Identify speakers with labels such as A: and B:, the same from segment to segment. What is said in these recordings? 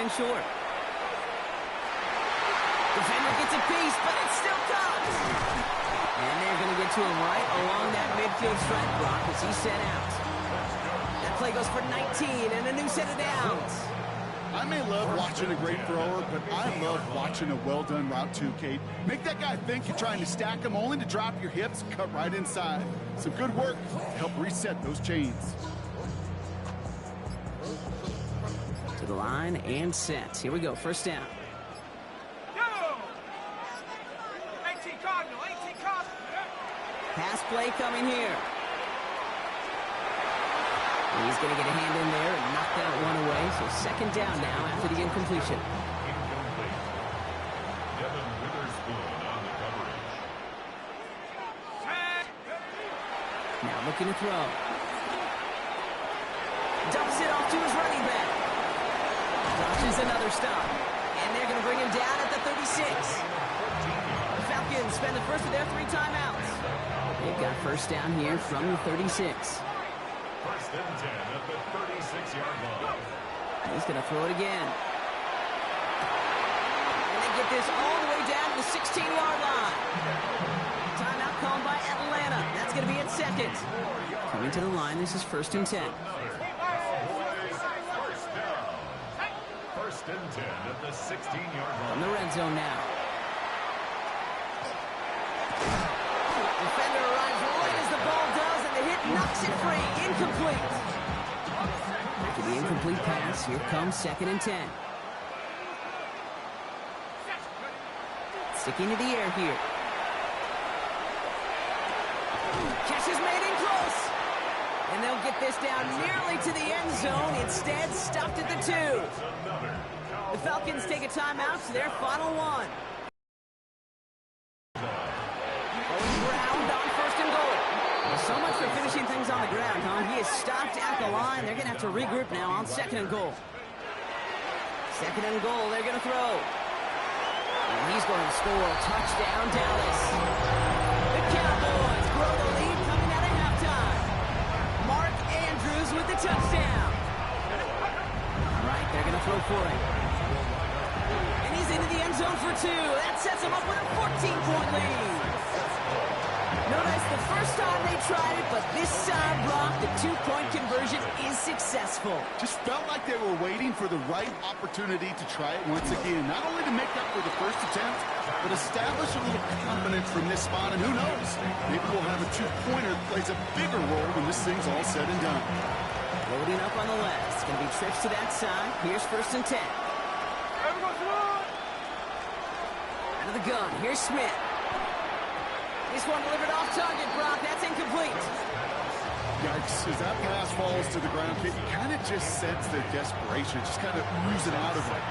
A: in short. Defender gets a piece, but it still comes. And they're going to get to him right along that midfield strike block as he's sent out. That play goes for 19 and a new set of downs.
B: I may love watching a great thrower, but I love watching a well-done route too, Kate. Make that guy think you're trying to stack him only to drop your hips and cut right inside. Some good work to help reset those chains.
A: To the line and set. Here we go, first down. Pass play coming here. And he's going to get a hand in there and knock that one away. So second down now after the incompletion. Now looking to throw. Dumps it off to his running back. Dodges another stop. And they're going to bring him down at the 36. The Falcons spend the first of their 3 timeouts. They've got first down here from the 36.
C: First and 10 at the 36-yard line.
A: He's going to throw it again. And they get this all the way down to the 16-yard line. Timeout called by Atlanta. That's going to be at second. Coming to the line, this is first and 10.
C: First and 10 at the 16-yard line.
A: From the red zone now. Defender arrives right as the ball does, and the hit knocks it free. Incomplete. After the incomplete pass, here comes second and 10. Sticking to the air here. Catch is made in close. And they'll get this down nearly to the end zone. Instead, stopped at the 2. The Falcons take a timeout to their final 1. So much for finishing things on the ground, huh? He is stopped at the line. They're going to have to regroup now on second and goal. Second and goal, they're going to throw. And he's going to score. Touchdown, Dallas. The Cowboys grow the lead coming out of halftime. Mark Andrews with the touchdown. All right, they're going to throw for it. And he's into the end zone for 2. That sets him up with a 14-point lead. Notice the first time they tried it, but this time, Brock, the 2-point conversion is successful.
B: Just felt like they were waiting for the right opportunity to try it once again. Not only to make up for the first attempt, but establish a little confidence from this spot. And who knows, maybe we'll have a 2-pointer that plays a bigger role when this thing's all said and done.
A: Loading up on the left. It's going to be trips to that side. Here's first and 10. Out of the gun. Here's Smith. This one delivered off target, Brock. That's incomplete.
B: Yikes. As that pass falls to the ground, you kind of just sense the desperation. Just kind of oozing out of it.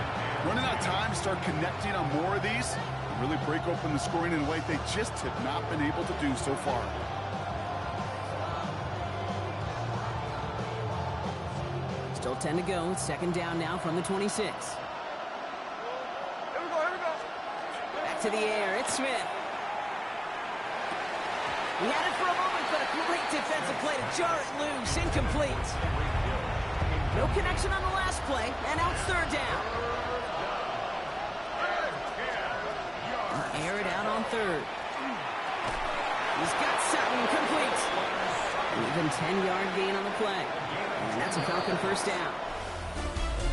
B: Running out of time to start connecting on more of these. Really break open the scoring in a way they just have not been able to do so far.
A: Still 10 to go. Second down now from the 26.
D: Here we go.
A: Back to the air. It's Smith. He had it for a moment, but a great defensive play to jar it loose. Incomplete. No connection on the last play, and now it's third down. Air it out on third. He's got something complete. Even 10-yard gain on the play. And that's a Falcon first down.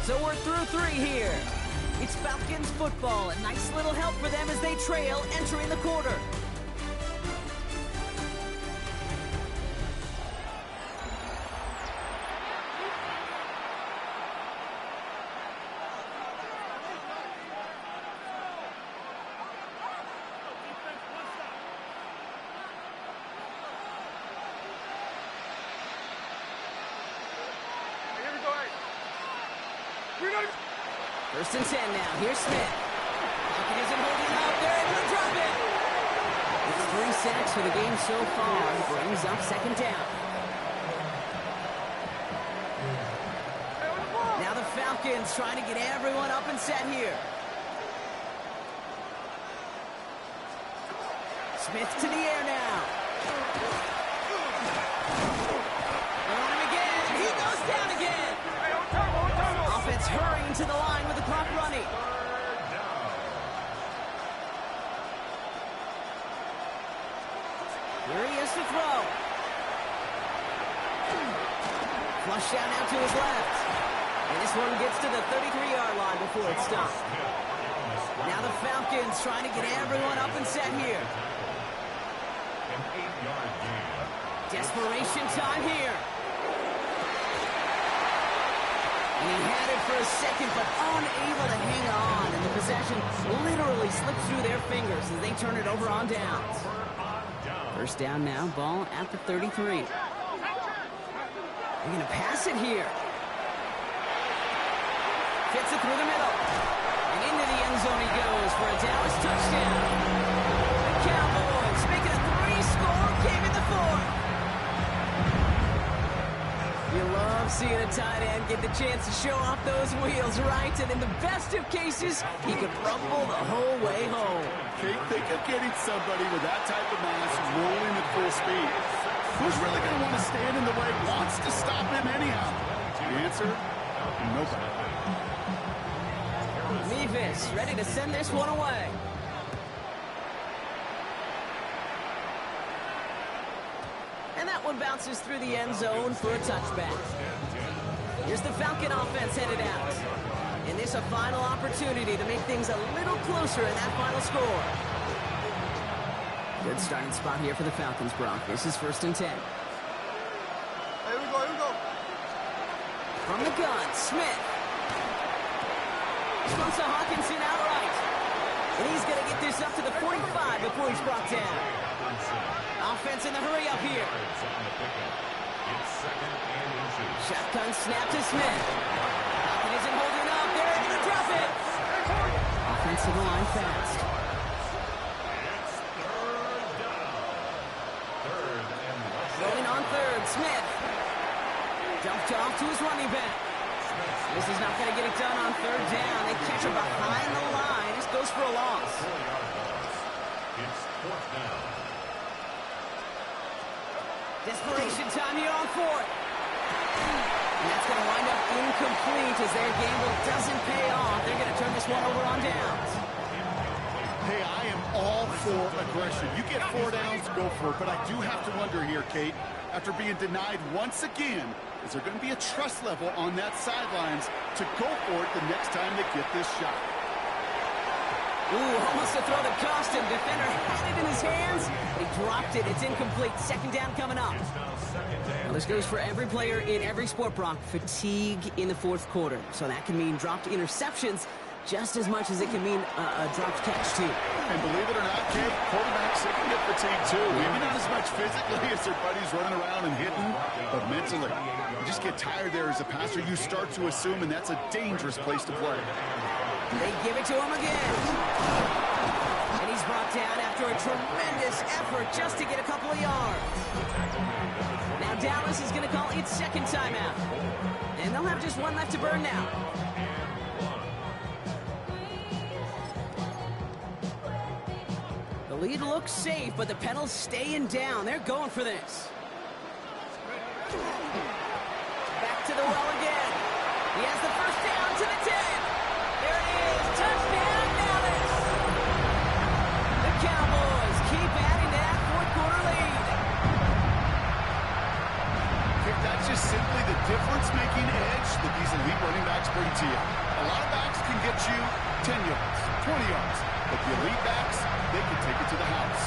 A: So we're through 3 here. It's Falcons football. A nice little help for them as they trail entering the quarter. First and 10 now. Here's Smith. Falcon isn't holding up. They're able to drop it. It's 3 sacks for the game so far. Brings up second down. Now the Falcons trying to get everyone up and set here. Smith to the air now. They're on him again. He goes down again. Offense hurrying to the line with the Flushed out now to his left. And this one gets to the 33-yard line before it's stopped. Now the Falcons trying to get everyone up and set here.
C: An 8-yard gain.
A: Desperation time here. And he had it for a second, but unable to hang on. And the possession literally slipped through their fingers as they turn it over on downs. First down now, ball at the 33. They're going to pass it here. Gets it through the middle. And into the end zone he goes for a Dallas touchdown. The Cowboys making a 3-score game in the fourth. You love seeing a tight end get the chance to show off those wheels, right? And in the best of cases, he could rumble the whole way home.
B: Think of getting somebody with that type of mass rolling at full speed. Who's really going to want to stand in the way, wants to stop him anyhow? The answer, nobody.
A: Mevis ready to send this one away. And that one bounces through the end zone for a touchback. Here's the Falcon offense headed out. And this a final opportunity to make things a little closer in that final score. Good starting spot here for the Falcons, Brock. This is 1st and 10.
D: Here we go, here we go.
A: From the gun, Smith. Throws to Hawkinson outright. And he's going to get this up to the 45 before he's brought down. Offense in the hurry up here. Shotgun snap to Smith. Falcon isn't holding up. They're going to drop it. Offensive line fast. Going on 3rd, Smith. Dumped off to his running back. This is not going to get it done on 3rd down. They catch him behind the line. This goes for a loss.
C: It's 4th down.
A: Desperation time here on 4th. And that's going to wind up incomplete as their gamble doesn't pay off. They're going to turn this one over on downs.
B: Hey, I am all for aggression. You get 4 downs, go for it. But I do have to wonder here, Kate, after being denied once again, is there going to be a trust level on that sidelines to go for it the next time they get this shot?
A: Ooh, almost to throw the costume. Defender had it in his hands. He dropped it. It's incomplete. 2nd down coming up. Well, this goes for every player in every sport, Brock. Fatigue in the 4th quarter. So that can mean dropped interceptions just as much as it can mean a dropped catch, too.
B: And believe it or not, Kate, quarterbacks, they can get fatigued, too. Maybe not as much physically as their buddies running around and hitting, but mentally. You just get tired there as a passer. You start to assume, and that's a dangerous place to play.
A: They give it to him again. And he's brought down after a tremendous effort just to get a couple of yards. Now Dallas is going to call its 2nd timeout. And they'll have just one left to burn now. The lead looks safe, but the pedal's staying down. They're going for this. Back to the well again. He has the 1st down to the 10. There it is. Touchdown, Dallas. The Cowboys keep adding to that 4th quarter lead.
B: That's just simply the difference-making edge that these elite running backs bring to you. A lot of backs can get you 10 yards, 20 yards, but the elite backs, they can take it to the house.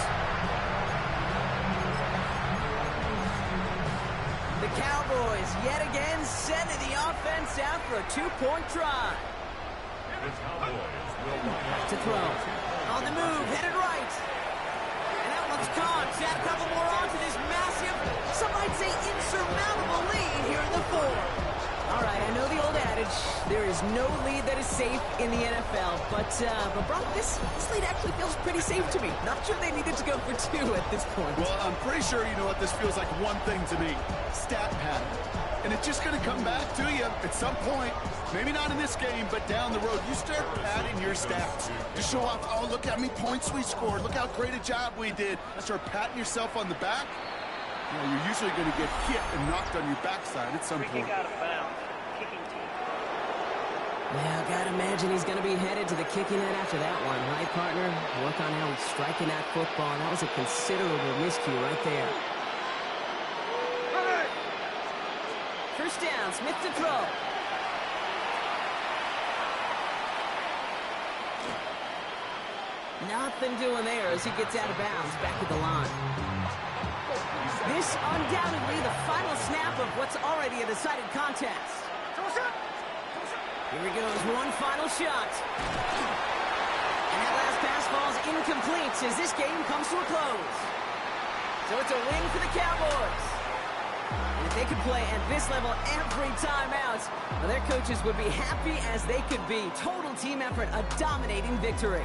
A: The Cowboys yet again sending the offense out for a 2-point try. To throw. On the move, headed right. And that one's caught. Add a couple more on to this massive, some might say insurmountable lead here in the 4th. All right, I know the old adage, there is no lead that is safe in the NFL, but Brock, this lead actually feels pretty safe to me. Not sure they needed to go for 2 at this point.
B: Well, I'm pretty sure you know what this feels like one thing to me. Stat pattern. And it's just going to come back to you at some point. Maybe not in this game, but down the road. You start padding your stats to show off, oh, look how many points we scored. Look how great a job we did. Start patting yourself on the back. You know, you're usually going to get hit and knocked on your backside at some point.
D: Out of bounds. Kicking team.
A: Yeah, gotta imagine he's gonna be headed to the kicking net after that one, right, partner? Work on how he's striking that football. That was a considerable miscue right there. First down Smith to throw. Nothing doing there as he gets out of bounds back at the line. This undoubtedly the final snap of what's already a decided contest. Here he goes, one final shot. And that last pass falls incomplete as this game comes to a close. So it's a win for the Cowboys. And if they could play at this level every time out, well, their coaches would be happy as they could be. Total team effort, a dominating victory.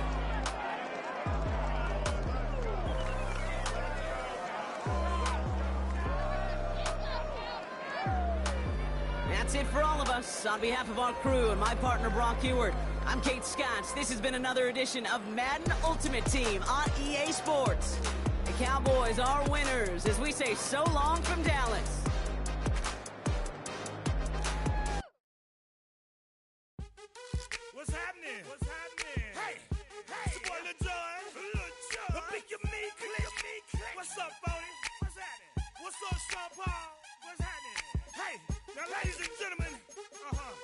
A: That's it for all of us. On behalf of our crew and my partner, Brock Ewart, I'm Kate Scott. This has been another edition of Madden Ultimate Team on EA Sports. The Cowboys are winners as we say so long from Dallas.
E: What's happening? What's happening? Hey, hey, it's your boy Lil Jon. Lil Jon. Pick your meat, click. What's up, Phony? What's happening? What's up, Sean Paul? What's happening? Hey, now ladies and gentlemen,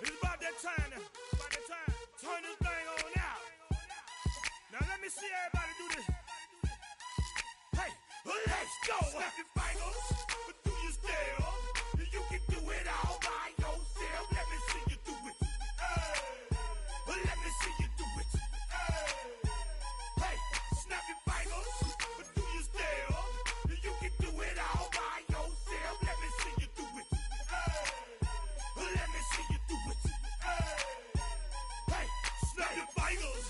E: it's about that time. Turn this thing on out. Now let me see everybody do this. Hey, let's go. Snap your fingers, but do you still? You can do it all by yourself. Let me see you do it. Let me see you do it. Hey, snap your fingers, but do you still? You can do it all by yourself. Let me see you do it. Let me see you do it. Hey, snap your fingers,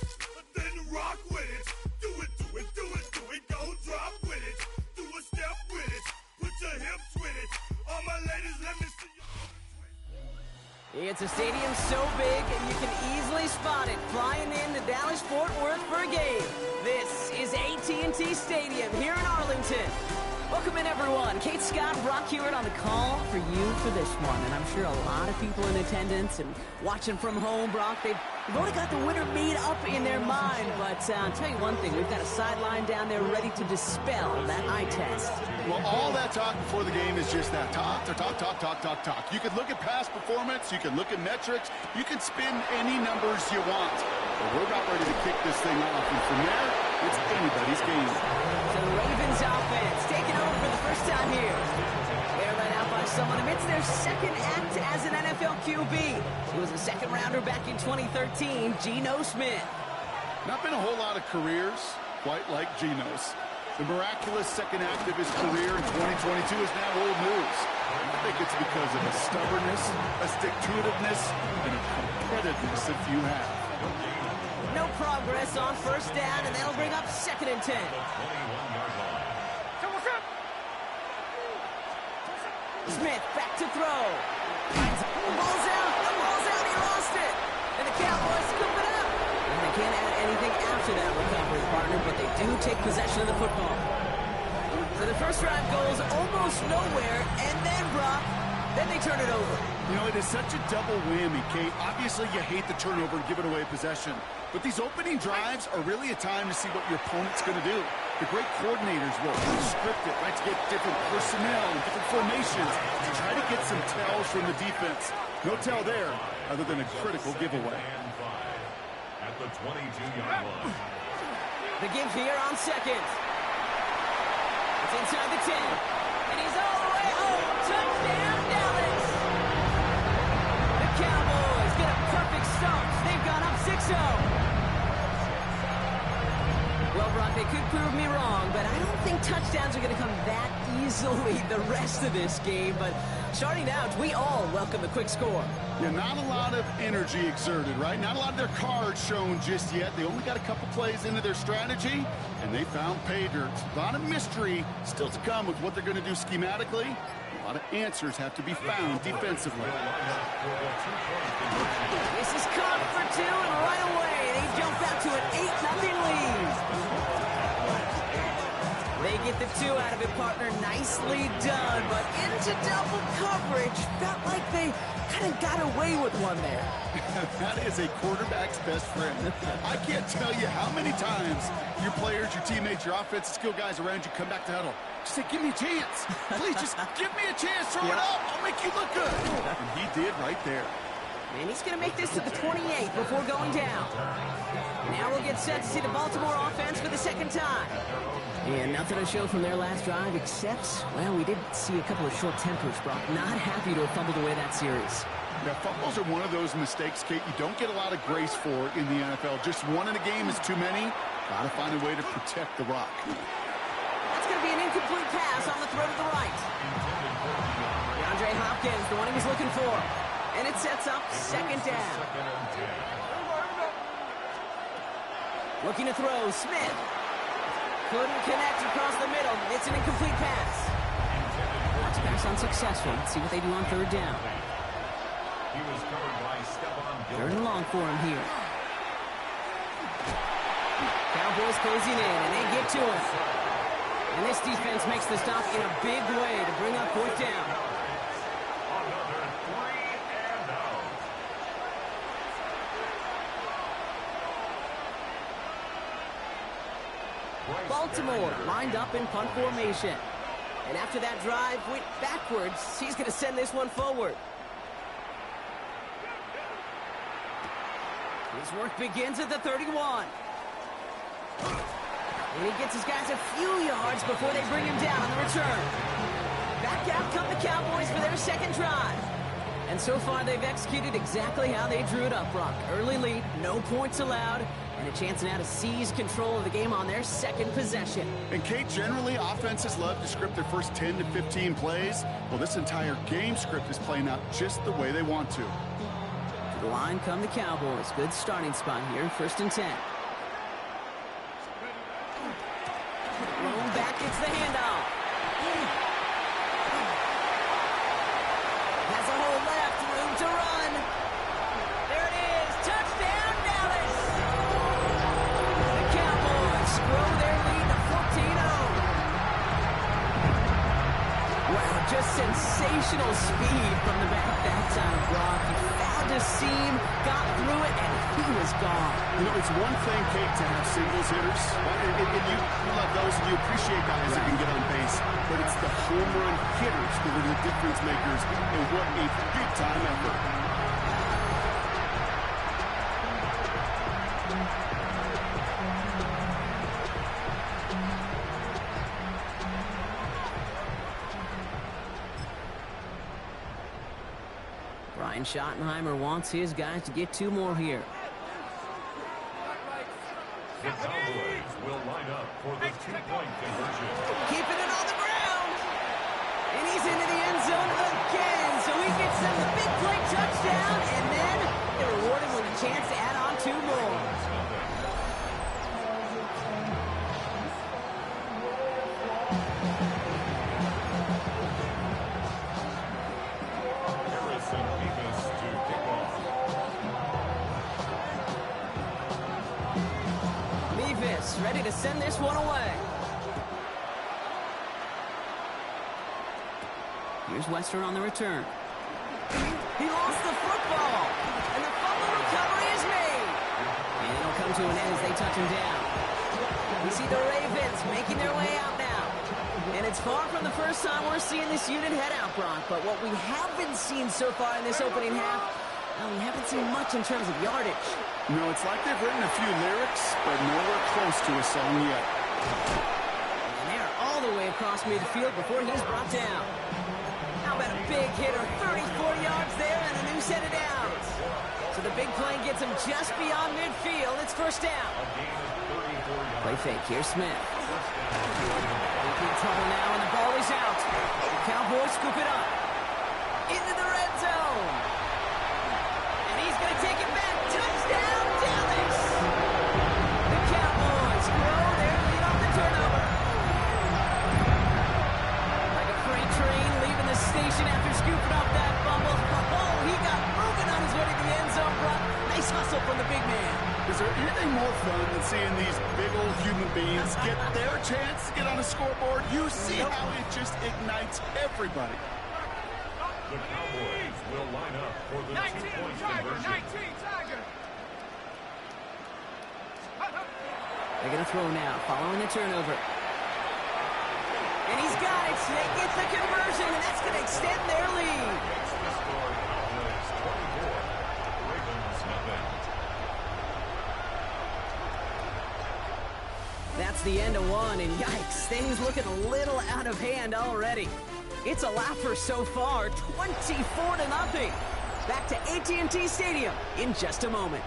E: then rock with it. Do it, do it, do it, do it. Go drop with it. Do a step with it. Put your hips with it. All my ladies, let me see you.
A: It's a stadium so big you can easily spot it flying into Dallas-Fort Worth for a game. This is AT&T Stadium here in Arlington. Welcome in, everyone. Kate Scott, Brock Ewart on the call for you for this one. And I'm sure a lot of people in attendance and watching from home, Brock, they've already got the winner made up in their mind. But I'll tell you one thing, we've got a sideline down there ready to dispel that eye test.
B: Well, all that talk before the game is just that talk. You can look at past performance, you can look at metrics, you can spin any numbers you want. But we're about ready to kick this thing off, and from there, it's anybody's game.
A: So the Ravens offense taking over for the first time here. They're led out by someone amidst their second act as an NFL QB. He was a second-rounder back in 2013, Geno Smith.
B: Not been a whole lot of careers quite like Geno's. The miraculous second act of his career in 2022 is now old news. I think it's because of a stubbornness, a stick-to-itiveness, and a competitiveness if you have.
A: No progress on first down, and that'll bring up 2nd and 10. Smith back to throw. The ball's out. The ball's out. He lost it. And the Cowboys scoop it up. And they can't add anything after that recovery, partner, but they do take possession of the football. So the first drive goes almost nowhere, and then Brock, then they turn it over.
B: You know, it is such a double whammy, Kate. Obviously, you hate the turnover and give it away possession. But these opening drives are really a time to see what your opponent's going to do. The great coordinators will script it, right, to get different personnel and different formations to try to get some tells from the defense. No tell there other than a critical giveaway.
C: At the 22-yard line.
A: The give here on 2nd. It's inside the 10. And he's all the way home. Touchdown, Dallas. The Cowboys get a perfect start. They've gone up 6-0. Well, Brock, they could prove me wrong, but I don't think touchdowns are going to come that easily the rest of this game. But starting out, we all welcome a quick score.
B: Yeah, not a lot of energy exerted, right? Not a lot of their cards shown just yet. They only got a couple plays into their strategy, and they found pay dirt. A lot of mystery still to come with what they're going to do schematically. A lot of answers have to be found defensively.
A: This is caught for 2, and right away they jump out to an 8-0 lead. They get the 2 out of it, partner. Nicely done, but into double coverage. Felt like they kind of got away with one there.
B: That is a quarterback's best friend. I can't tell you how many times your players, your teammates, your offensive skill guys around you come back to huddle. Just say, give me a chance. Please, just give me a chance. Throw it up. I'll make you look good. And he did right there.
A: And he's going to make this to the 28 before going down. Now we'll get set to see the Baltimore offense for the second time. And nothing to show from their last drive except, well, we did see a couple of short tempers, Brock. Not happy to have fumbled away that series.
B: Yeah, fumbles are one of those mistakes, Kate, you don't get a lot of grace for in the NFL. Just one in a game is too many. Got to find a way to protect the rock.
A: That's going to be an incomplete pass on the throw to the right. DeAndre Hopkins, the one he was looking for. And it sets up second down. Looking to throw, Smith. Couldn't connect across the middle. It's an incomplete pass. That's pass unsuccessful. Let's see what they do on third down. Third and long for him here. Cowboys closing in, and they get to him. And this defense makes the stop in a big way to bring up fourth down. Baltimore lined up in punt formation. And after that drive went backwards, he's going to send this one forward. His work begins at the 31. And he gets his guys a few yards before they bring him down on the return. Back out come the Cowboys for their second drive. And so far, they've executed exactly how they drew it up, Brock. Early lead, no points allowed, and a chance now to seize control of the game on their second possession.
B: And, Kate, generally, offenses love to script their first 10 to 15 plays. Well, this entire game script is playing out just the way they want to.
A: To the line come the Cowboys. Good starting spot here, 1st and 10. Thrown back, it's the handoff. Has a hole left, room to run. There it is, touchdown Dallas. The Cowboys grow their lead to 14-0. Wow, just sensational speed from the back that time, Brock. He found a seam, got through it, and he was gone.
B: You know, it's one thing, Kate, to have singles hitters, and you love those, and you appreciate guys that can get on base, but it's the home run hitters that are the difference makers, and what a big-time effort.
A: Brian Schottenheimer wants his guys to get 2 more here.
C: The Cowboys will line up for the 2-point conversion.
A: Keeping it on the ground. And he's into the end zone again. So he gets them the big play touchdown. And then they're rewarded with a chance to add on 2 more. Ready to send this one away. Here's Wester on the return. He lost the football, and the fumble recovery is made. And it'll come to an end as they touch him down. We see the Ravens making their way out now. And it's far from the first time we're seeing this unit head out, Brock. But what we have been seeing so far in this opening half, well, we haven't seen much in terms of yardage.
B: No, it's like they've written a few lyrics, but nowhere close to a song yet.
A: And they're all the way across midfield before he's brought down. How about a big hitter, 30, 40 yards there, and a new set of downs. So the big play gets him just beyond midfield. It's first down. Play fake, here's Smith. In trouble now, and the ball is out. The Cowboys scoop it up. Into the red zone. And he's going to take it back. Touchdown, Dallas! The Cowboys grow their lead off the turnover. Like a freight train leaving the station after scooping up that fumble. Oh, he got moving on his way to the end zone, Brock. Nice hustle from the big man.
B: Is there anything more fun than seeing these big old human beings get their chance to get on a scoreboard? You see how it just ignites everybody.
C: The Cowboys will line up for the 2-point conversion.
A: They're going to throw now, following the turnover. And he's got it. They get the conversion, and that's going to extend their lead.
C: Makes the score Cowboys 24, Ravens nothing.
A: That's the end of one, and yikes, things looking a little out of hand already. It's a lapper so far, 24-0. Back to AT&T Stadium in just a moment.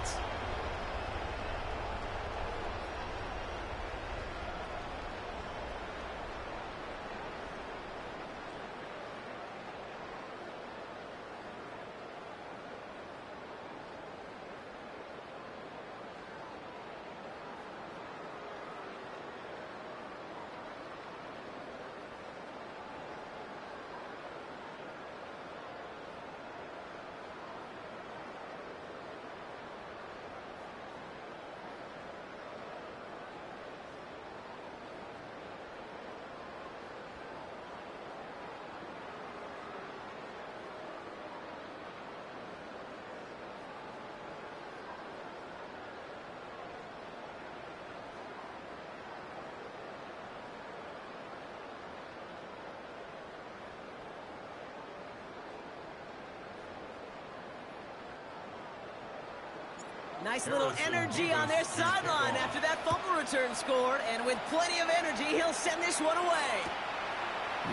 A: Nice little energy on their sideline after that fumble return scored, and with plenty of energy, he'll send this one away.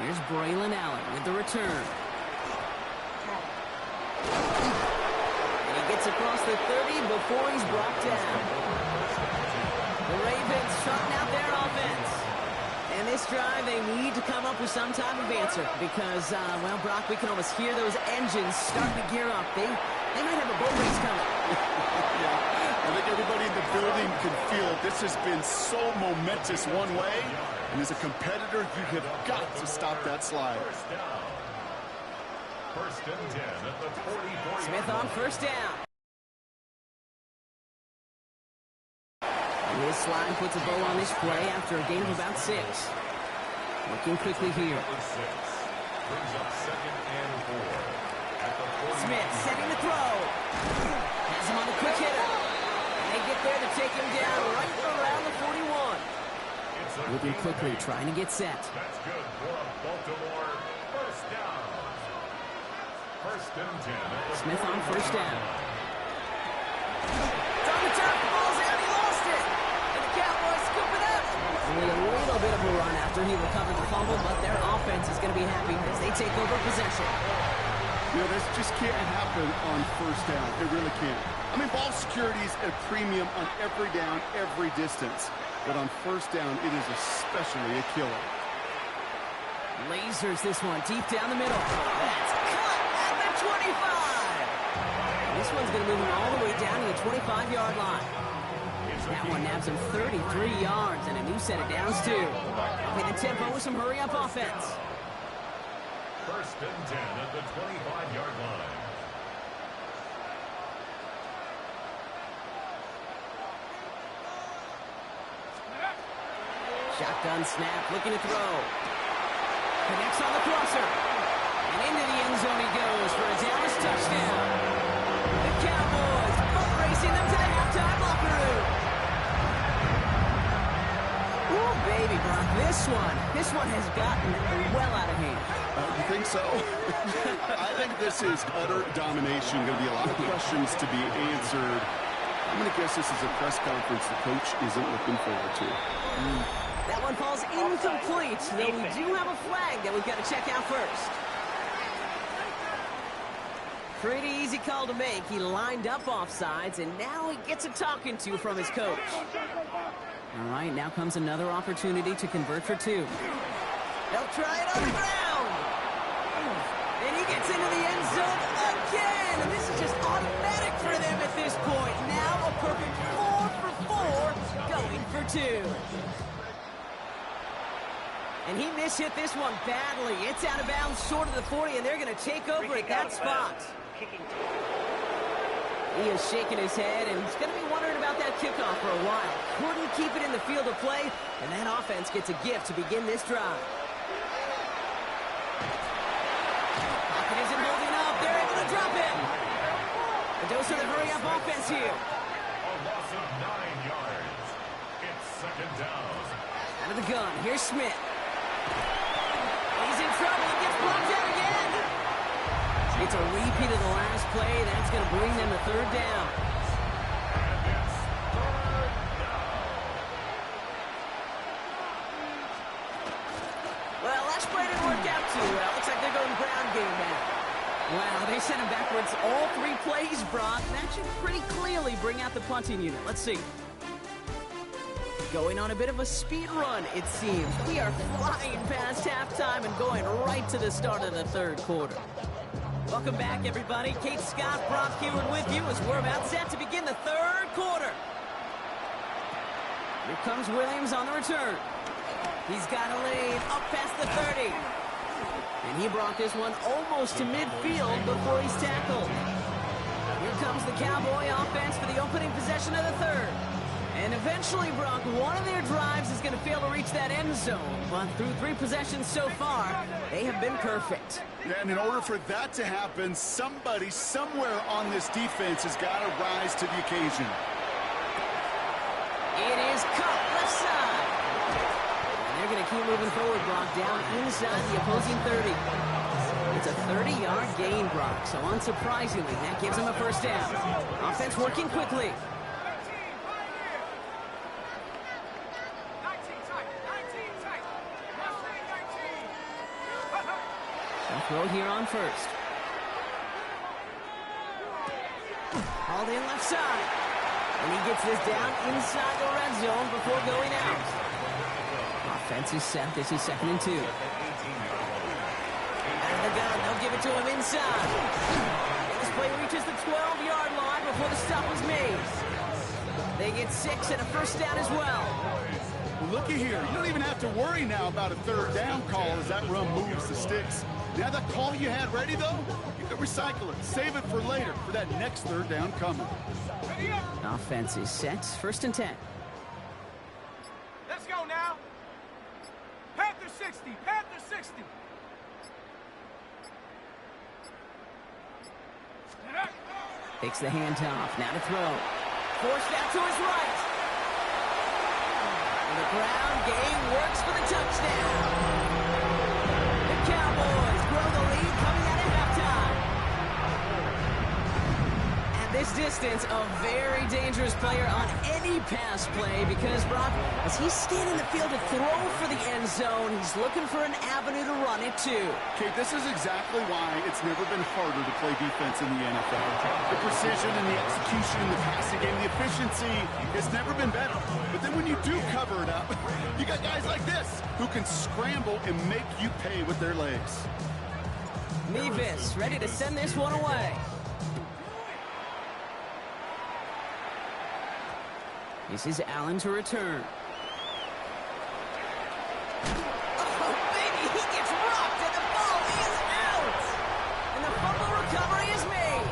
A: Here's Braylon Allen with the return. And he gets across the 30 before he's brought down. The Ravens trotting out their offense. And this drive, they need to come up with some type of answer because, well, Brock, we can almost hear those engines starting to gear up. They might have a boat race coming.
B: I think everybody in the building can feel it. This has been so momentous one way, and as a competitor, you have got to stop that slide.
C: First and 10 at the 44.
A: Smith on first down. This slide puts a bow on this play after a gain of about 6. Working quickly here.
C: Brings up 2nd and 4. At the 40.
A: Smith setting the throw. Has him on the quick hitter. And they get there to take him down right around the 41. Moving quickly, trying to get set.
C: That's good for a Baltimore first down. First and 10.
A: Smith on first down. It's on the turf. The ball's out. He lost it. And the Cowboys scoop it up. Only a little bit of a run after he recovered the fumble, but their offense is going to be happy as they take over possession.
B: You know, this just can't happen on first down. It really can't. I mean, ball security is a premium on every down, every distance. But on first down, it is especially a killer.
A: Lasers this one deep down the middle. That's cut at the 25. This one's going to move him all the way down to the 25-yard line. That one nabs him 33 yards and a new set of downs, too. Upping the tempo with some hurry-up offense.
C: First and 10 at the 25-yard line.
A: Shotgun snap, looking to throw. Connects on the crosser. And into the end zone he goes for a Dallas touchdown. The Cowboys boat racing them to the halftime locker room. Ooh, baby, Brock, this one has gotten well out of hand.
B: You think so? I think this is utter domination. Going to be a lot of questions to be answered. I'm going to guess this is a press conference the coach isn't looking forward to.
A: That one falls incomplete, though we do have a flag that we've got to check out first. Pretty easy call to make. He lined up offsides, and now he gets a talking to from his coach. All right, now comes another opportunity to convert for 2. They'll try it on the ground. And he gets into the end zone again. And this is just automatic for them at this point. Now a perfect 4 for 4, going for 2. And he mishit this one badly. It's out of bounds short of the 40, and they're going to take over at that spot. He is shaking his head, and he's going to be wondering about that kickoff for a while. Couldn't keep it in the field of play, and that offense gets a gift to begin this drive. Pocket isn't holding A dose of the hurry-up offense here.
C: A loss of 9 yards. It's second down.
A: Out of the gun, here's Smith. He's in trouble, he gets blocked out again. It's a repeat of the last play. That's going to bring them to third down.
C: And it's third down.
A: Well, last play didn't work out too well. Looks like they're going ground game now. Wow, they sent him backwards all 3 plays, Brock. That should pretty clearly bring out the punting unit. Let's see. Going on a bit of a speed run, it seems. We are flying past halftime and going right to the start of the third quarter. Welcome back, everybody. Kate Scott, Brock Hayward with you as we're about set to begin the third quarter. Here comes Williams on the return. He's got a lead up past the 30. And he brought this one almost to midfield before he's tackled. Here comes the Cowboy offense for the opening possession of the third. And eventually, Brock, one of their drives is going to fail to reach that end zone. But through 3 possessions so far, they have been perfect.
B: Yeah, and in order for that to happen, somebody somewhere on this defense has got to rise to the occasion.
A: It is cut left side. And they're going to keep moving forward, Brock, down inside the opposing 30. It's a 30-yard gain, Brock, so unsurprisingly, that gives them a first down. Offense working quickly. Throw here on first. Hauled in left side. And he gets this down inside the red zone before going out. Offense is set. This is 2nd and 2. Out of the gun. They'll give it to him inside. This play reaches the 12-yard line before the stop was made. They get 6 and a first down as well.
B: Looky here. You don't even have to worry now about a third down call as that run moves the sticks. Now that call you had ready, though, you can recycle it. Save it for later for that next third down coming.
A: Offense is set. 1st and 10.
D: Let's go now. Panther 60. Panther 60.
A: Takes the handoff. Now to throw. Forced out to his right. And the ground game works for the touchdown. The Cowboys grow the lead coming out of halftime. At this distance, a very dangerous player on any pass play because, Brock, as he's scanning the field to throw for the end zone, he's looking for an avenue to run it to.
B: Kate, this is exactly why it's never been harder to play defense in the NFL. The precision and the execution in the passing game, the efficiency has never been better. But then when you do cover it up, you got guys like this who can scramble and make you pay with their legs.
A: Nevis ready to send this one away. This is Allen to return. Oh, baby, he gets rocked and the ball is out. And the fumble recovery is made.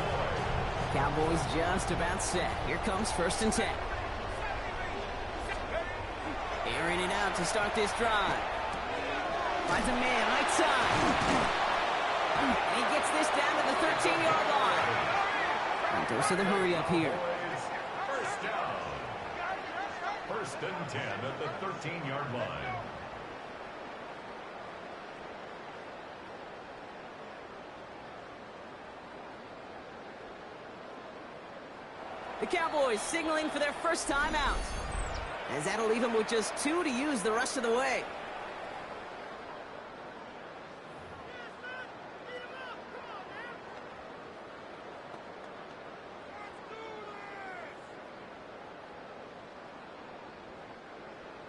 A: Cowboys just about set. Here comes 1st and 10. Airing it out to start this drive. Finds a man right side. And he gets this down to the 13-yard line. And dose of the hurry up here.
C: First down. 1st and 10 at the 13-yard line.
A: The Cowboys signaling for their first time out. As that'll leave them with just 2 to use the rest of the way.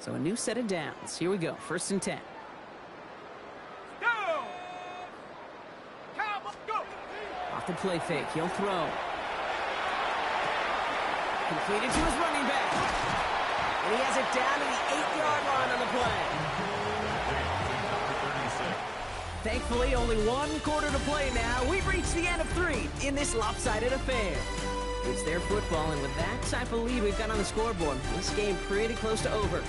A: So a new set of downs. Here we go. 1st and 10.
D: Go! Cowboys, go!
A: Off the play fake. He'll throw. Completed to his running back. And he has it down to the 8-yard line on the play. Thankfully, only 1 quarter to play now. We've reached the end of 3 in this lopsided affair. It's their football, and with that type of lead we've got on the scoreboard, this game pretty close to over.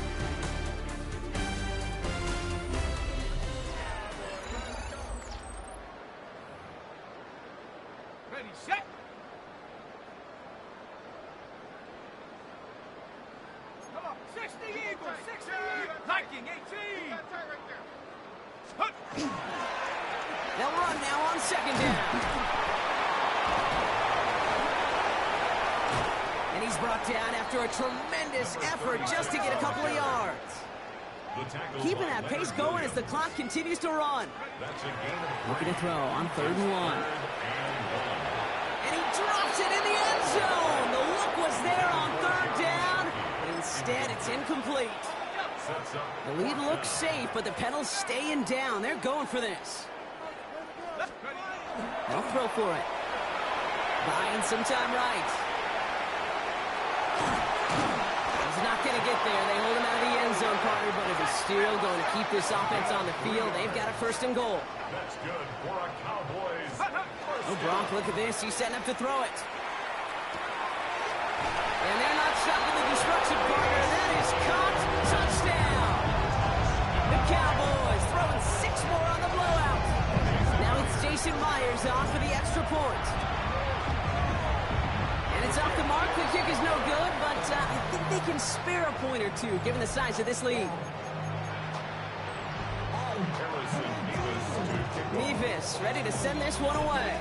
D: Ready, set. 60 Eagles, 60 Viking, 18.
A: They'll run now on second down. And he's brought down after a tremendous effort just to get a couple of yards. Keeping that pace going as the clock continues to run. Looking to throw on 3rd and 1. And he drops it in the end zone. The look was there on 3rd down, but instead it's incomplete. The lead looks safe, but the Penals staying down. They're going for this. They'll throw for it. Buying some time right. He's not going to get there. They hold him out of the end zone, partner, but it is still going to keep this offense on the field. They've got a 1st and goal.
C: That's good for a Cowboys.
A: Oh, Gronk, look at this. He's setting up to throw it. And they're not stopping the destruction, partner. That is caught. Touchdown. The Cowboys throwing 6 more on the blowout. Now it's Jason Myers on for the extra point. And it's off the mark. The kick is no good, but I think they can spare a point or two, given the size of this lead. Nevis ready to send this one away.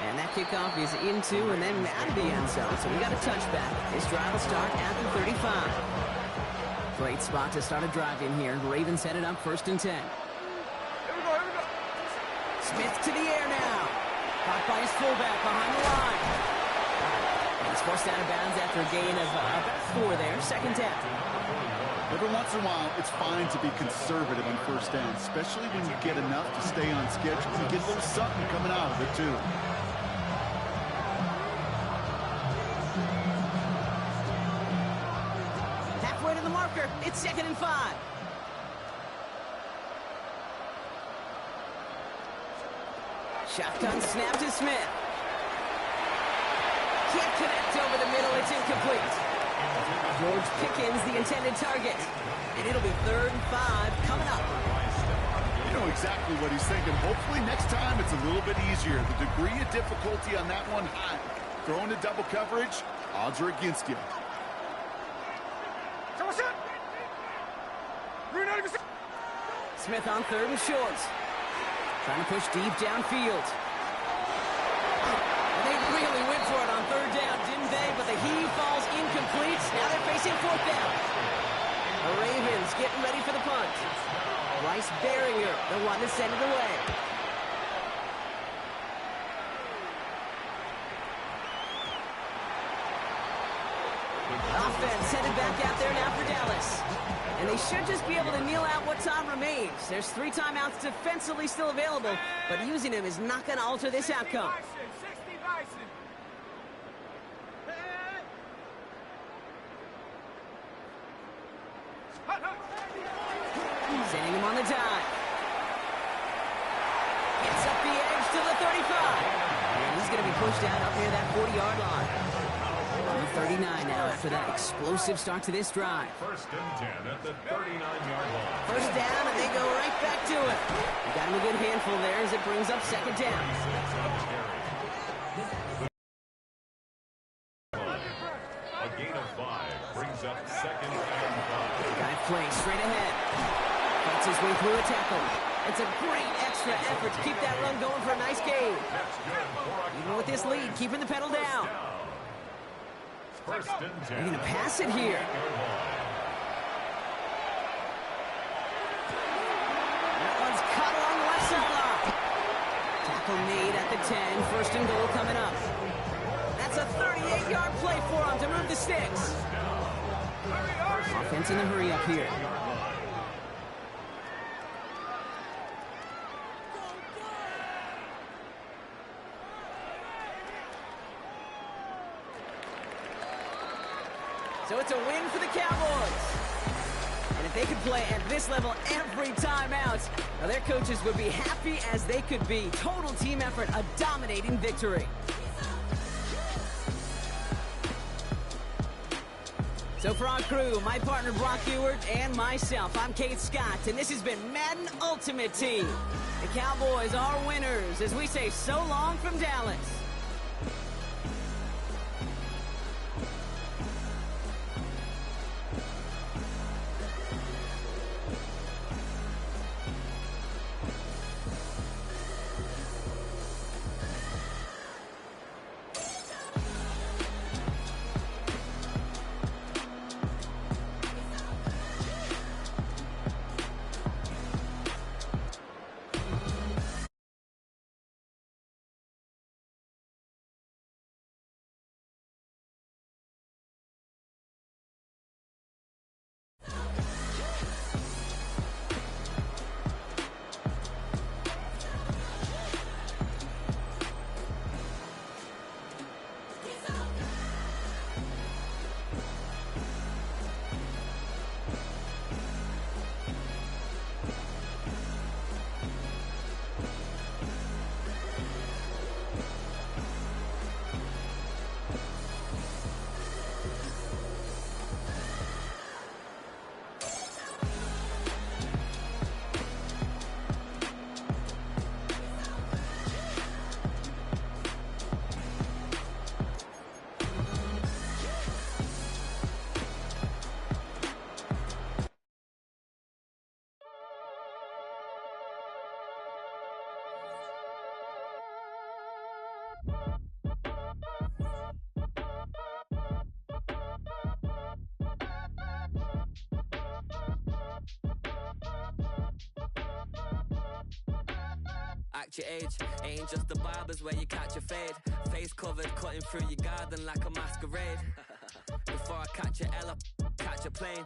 A: And that kickoff is into and then out of the end zone. So we got a touchback. This drive will start at the 35. Great spot to start a drive in here. Ravens headed up 1st and 10.
D: Here we go.
A: Smith to the air now. Caught by his fullback behind the line. And he's forced out of bounds after a gain of about 4 there. 2nd down.
B: Every once in a while, it's fine to be conservative on 1st down, especially when you get enough to stay on schedule. You get a little something coming out of it, too.
A: Halfway to the marker. It's 2nd and 5. Shotgun snap to Smith. Can't connect over the middle. It's incomplete. George Pickens, the intended target. And it'll be 3rd and 5 coming up.
B: You know exactly what he's thinking. Hopefully next time it's a little bit easier. The degree of difficulty on that one high. Throwing to double coverage, odds are against you.
A: Smith on 3rd and short. Trying to push deep downfield. And they really went for it on 3rd down, didn't they? But the heave falls incomplete. Now they're facing 4th down. The Ravens getting ready for the punt. Bryce Baringer, the one to send it away. Offense headed back out there now for Dallas. And they should just be able to kneel out what time remains. There's 3 timeouts defensively still available, but using them is not going to alter this outcome.
D: 60 Bison.
A: Sending him on the dive. Gets up the edge to the 35. And he's going to be pushed out up near that 40-yard line. On the 39 now after that explosive start to this drive.
C: 1st and 10 at the 39-yard line.
A: 1st down, and they go right back to it. They got him a good handful there as it brings up 2nd down.
C: A gain of 5 brings up 2nd and 5.
A: Guy plays straight ahead. Fights his way through a tackle. It's a great extra effort to keep that run going for a nice gain. Even with this lead, keeping the pedal down.
C: 1st and 10.
A: They're going to pass it here. That one's caught along the left sideline. Tackle made at the 10. 1st and goal coming up. That's a 38-yard play for him to move the sticks. Offense in the hurry up here. So it's a win for the Cowboys. And if they could play at this level every time out, now their coaches would be happy as they could be. Total team effort, a dominating victory. So for our crew, my partner Brock Ewert and myself, I'm Kate Scott, and this has been Madden Ultimate Team. The Cowboys are winners as we say so long from Dallas.
F: match your age. Ain't just the barbers where you catch a fade. Face covered, cutting through your garden like a masquerade. Before I catch a L up, catch a plane.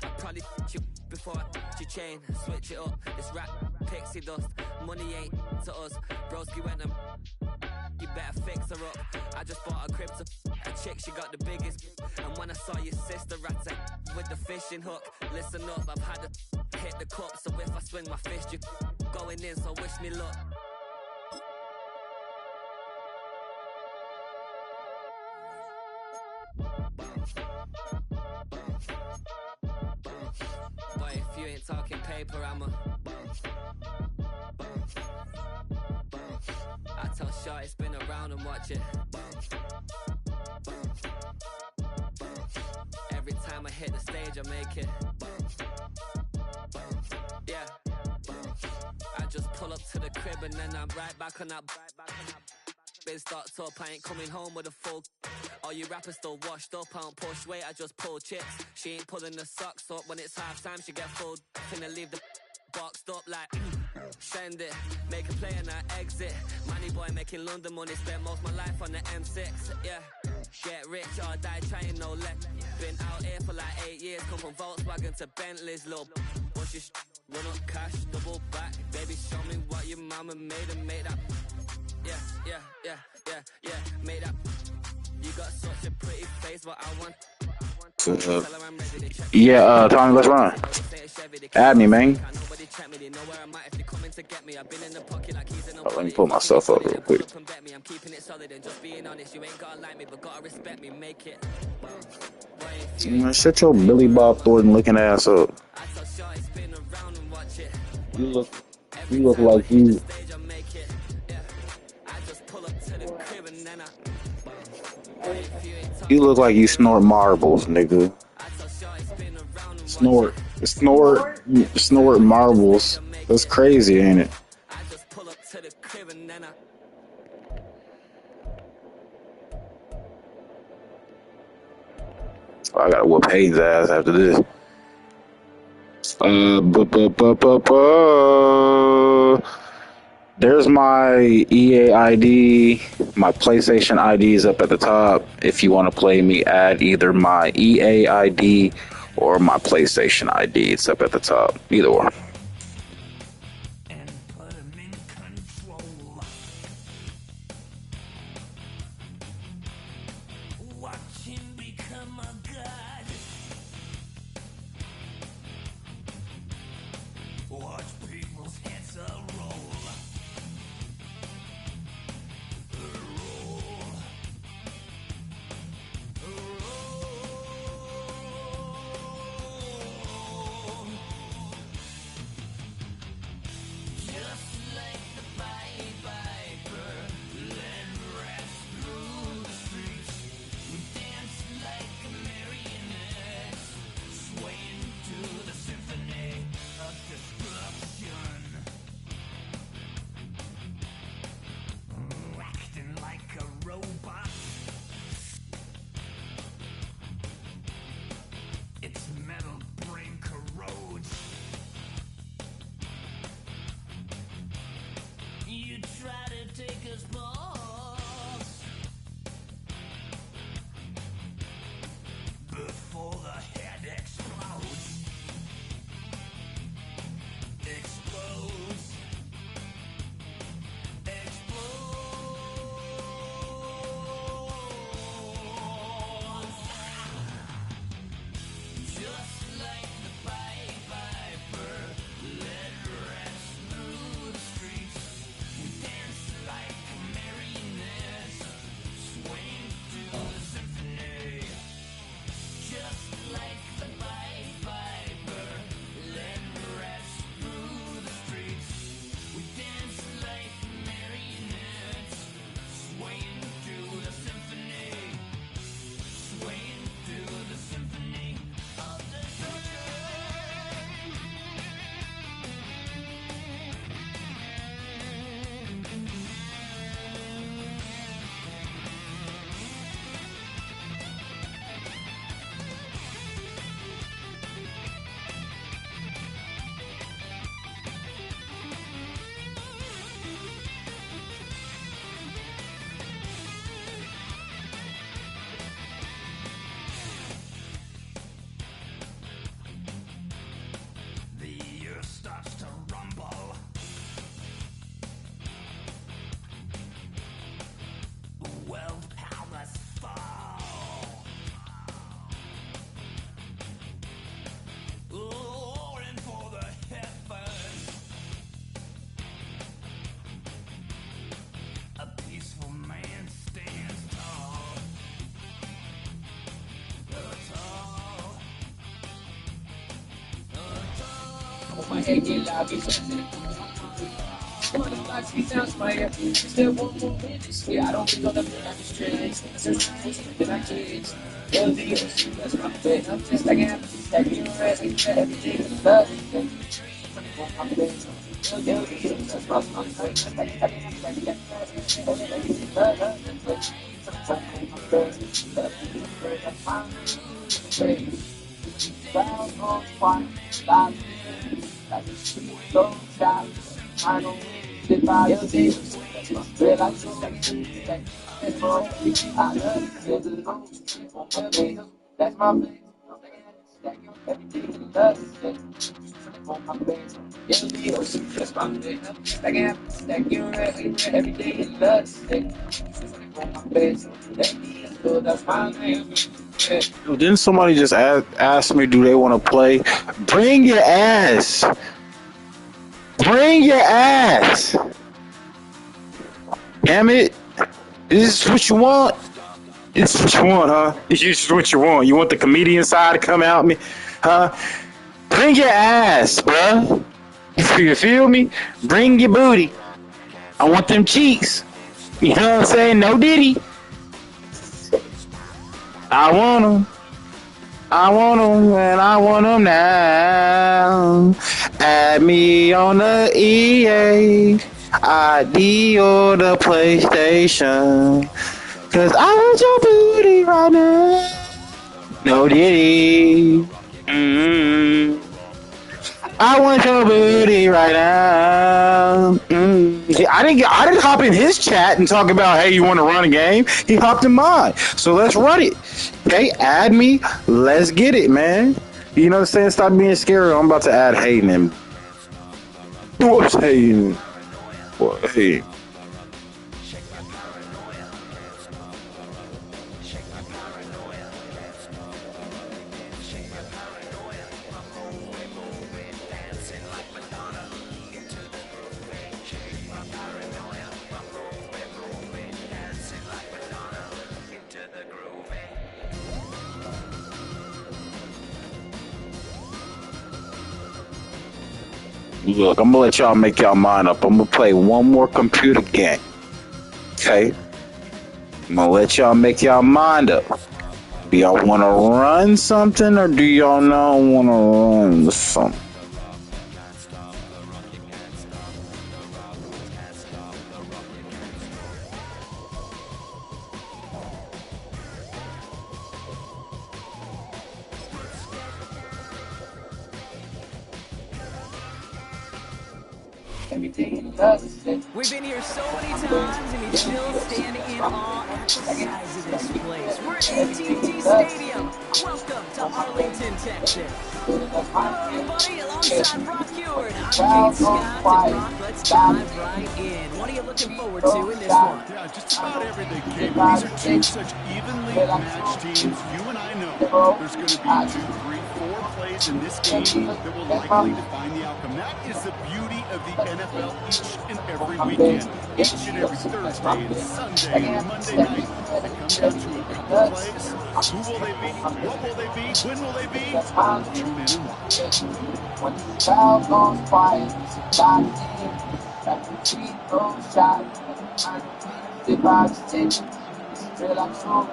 F: I'd probably you before I your chain. Switch it up, it's rap, pixie dust. Money ain't to us. Broski went and you better fix her up. I just bought a crib to a chick, she got the biggest. And when I saw your sister rat with the fishing hook, listen up, I've had to hit the cup. So if I swing my fist, you going in, so wish me luck. Boy, if you ain't talking paper, I'm a I tell Shorty spin around and watch it. Every time I hit the stage, I make it. Yeah. I just pull up to the crib and then I'm right back on that. Been stocked up, I ain't coming home with a full. All you rappers still washed up, I don't push weight, I just pull chips. She ain't pulling the socks up when it's half time, she get full. Finna leave the boxed up like send it, make a play and I exit. Money boy making London money, spent most of my life on the M6. Yeah, get rich or die trying, no let. Been out here for like 8 years, come from Volkswagen to Bentley's, little what's your run up cash, double back. Baby, show me what your mama made and made that. Yeah, made that. You got such a pretty face, but I want.
G: Yeah, Tommy, let's run. Add me, man. Oh, let me pull myself up real quick. Man, shut your Billy Bob Thornton looking ass up. You look like you. You look like you snort marbles, nigga. Snort marbles. That's crazy, ain't it? Oh, I gotta whoop Hayden's ass after this. There's my EA ID, my PlayStation ID is up at the top. If you want to play me, add either my EA ID or my PlayStation ID. It's up at the top. Either or. Didn't somebody just ask me, do they want to play? Bring your ass. Bring your ass. Damn it. Is this what you want? This is what you want, huh? This is what you want. You want the comedian side to come out me? Huh? Bring your ass, bruh. You feel me? Bring your booty. I want them cheeks. You know what I'm saying? No diddy. I want them. I want them and I want them now. Add me on the EA ID or the PlayStation. Cause I want your booty right now. No diddy. I want your booty right now. I didn't hop in his chat and talk about, hey, you want to run a game? He hopped in mine. So let's run it. Okay, add me. Let's get it, man. You know what I'm saying? Stop being scared. I'm about to add Hayden. And what's Hayden? What? Hey. Look, I'm gonna let y'all make y'all mind up. I'm gonna play one more computer game. Okay? I'm gonna let y'all make y'all mind up. Do y'all wanna run something or do y'all not wanna run something?
A: We've been here so many times, and we still stand in awe at the size of this place. We're at AT&T Stadium. Welcome to Arlington, Texas. Hello, everybody. Alongside Brock Heward, I'm Kate Scott. And Brock, let's dive right in. What are you looking forward to in this one?
B: Yeah, just about everything, Kate. These are two such evenly matched teams. You and I know there's going to be 2, 3, 4 plays in this game that will likely define the outcome. That is the beauty of the NFL each and every weekend. Each and every Thursday and Sunday and Monday night. It comes down to a couple plays. Who will they be? What will they be? When will they be? Tune in and watch.
H: When the child goes quiet, somebody like the cheat goes shot. The vibes take feel I'm so.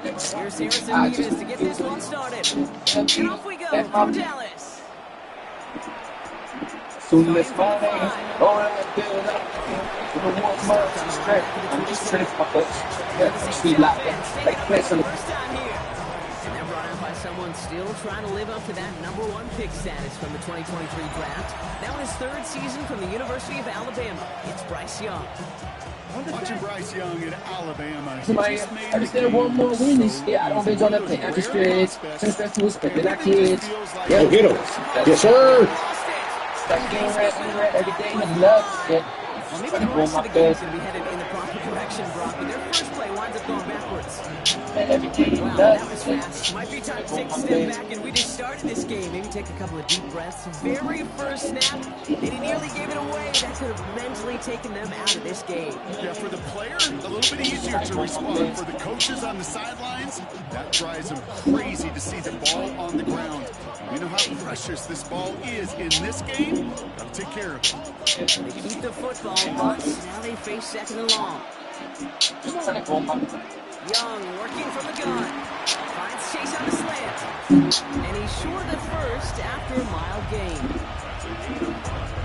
A: Here's Harrison Davis to get this one started. And off we go from Dallas.
H: Soon as my name, all I build up. The one month to straight. I'm just ready for my first. Sweet like place on the
A: First time here. And they're brought in by someone still trying to live up to that #1 pick status from the 2023 draft. Now in his 3rd season from the University of Alabama, it's Bryce Young.
B: Watching Bryce Young in Alabama.
H: Somebody, I just did one more win this year. I don't think on the thing. I just did since that's who's spending our kids.
G: Go get him. Yes, sir.
H: That game right, everything is love. Yeah.
A: Well, maybe the rest of the game's going to be headed in the proper direction, Brock, but their first play winds up going backwards. Wow, that was fast. Might be time to take a step back, and we just started this game. Maybe take a couple of deep breaths. Very first snap, and he nearly gave it away. That could have mentally taken them out of this game.
B: Yeah, for the player, a little bit easier to respond. For the coaches on the sidelines, that drives them crazy to see the ball on the ground. You know how precious this ball is in this game? Gotta take care of it.
A: They keep the football, but now they face second and long. Young working from the gun. Finds Chase on the slant. And he's short of the first after a mild gain.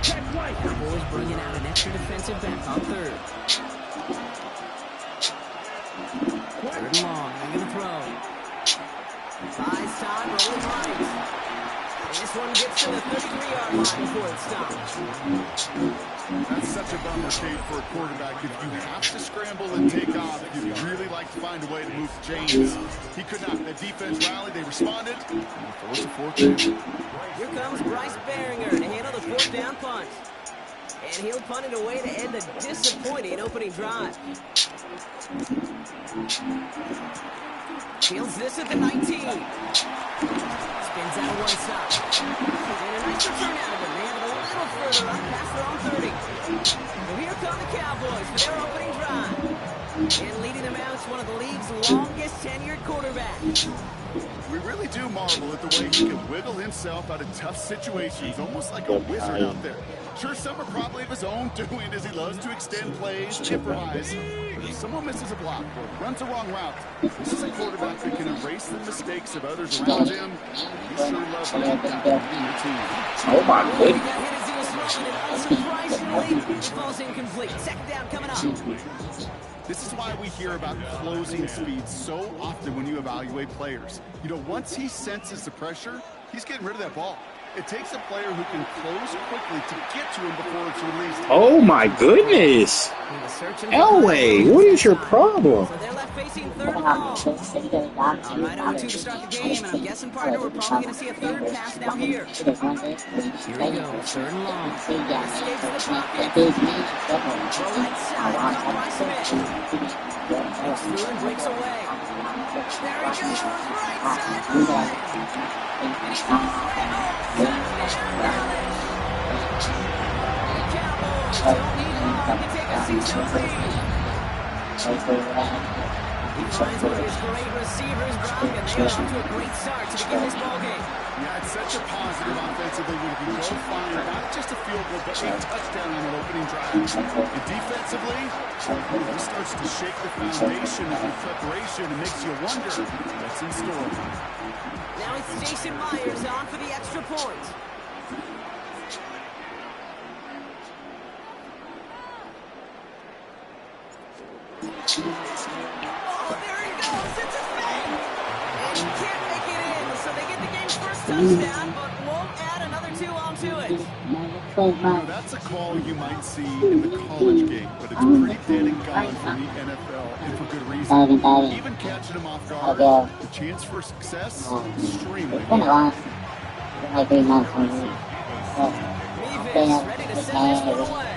A: Cowboys bringing out an extra defensive back on third. Third and long. They're going to throw. Buys time, rolling right. This one gets to the 33-yard line before it stops.
B: That's such a bummer, Kate, for a quarterback. If you have to scramble and take off, you'd really like to find a way to move the chains. He could not. The defense rallied. They responded. And forced a fourth down.
A: Here comes Bryce Baringer to handle the fourth down punt. And he'll punt it away to end a disappointing opening drive. Fields this at the 19. Spins out one side. And a nice return out of it. They have it a little further up past their own 30. So here come the Cowboys for their opening drive. And leading them out is one of the league's longest tenured quarterbacks.
B: We really do marvel at the way he can wiggle himself out of tough situations, almost like a wizard out there. Sure, some are probably of his own doing as he loves to extend plays and improvise. But if someone misses a block or runs the wrong route, this is a quarterback that can erase the mistakes of others around him. You sure love to have that in your team.
G: Oh my goodness.
A: Unsurprisingly, it falls incomplete. Second down coming up.
B: This is why we hear about closing speed so often when you evaluate players. You know, once he senses the pressure, he's getting rid of that ball. It takes a player who can close quickly to get to him before it's released.
G: Oh my goodness. Elway, what is your problem?
A: So they're left facing third and long. All right, 0-2 to start the game, and I'm guessing, partner, we're probably going to see a third pass now here. Here we go, third and long. Escapes the pocket. Throw right side, by Smith. Breaks through and breaks away. There he goes, right side. And he goes Cowboys don't need long to take a 6-0 lead. He finds one of his great receivers, Brock, and they are off to a great start to begin this ballgame.
B: Yeah, it's such a positive offensively when you go find not just a field goal, but a touchdown on an opening drive. And defensively, this starts to shake the foundation of your preparation and makes you wonder what's in store.
A: Now it's Jason Myers on for the extra point. Oh, there he goes. It's a fake. And he can't make it in. So they get the game's first touchdown, but won't add another 2 onto it.
B: Now, that's a call you might see in the college game, but it's pretty dead and gone for the NFL, and for good reason. Even catching him off guard, the chance for success, extremely high.
A: Mevis ready to send this one away.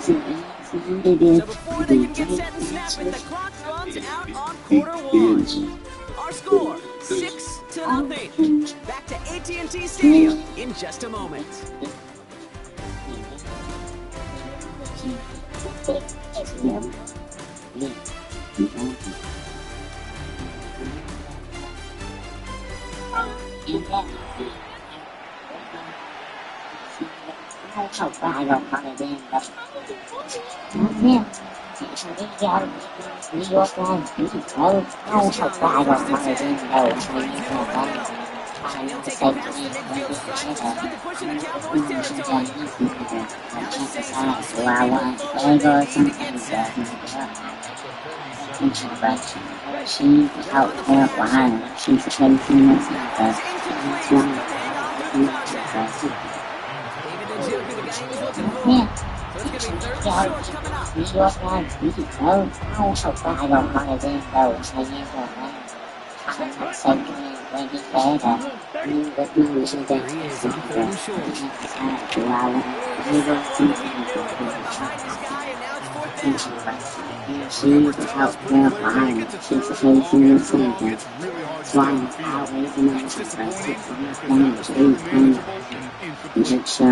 A: So before they can get set and snap it, the clock runs out on quarter one. Our score, 6-0. Back to AT&T Stadium in just a moment.
H: She's out there behind. She's facing the center.
A: David Njoku, the guy he was looking for.
H: Yeah.
A: So it's going to be third and short coming up.
H: He's your guy. He's so I don't want to be so. I'm so good when he's better.
A: Here he is on third and short. Put it behind this guy, and now it's fourth down.
H: She's out there behind. She's facing the center. Flying out with the number 6 Injection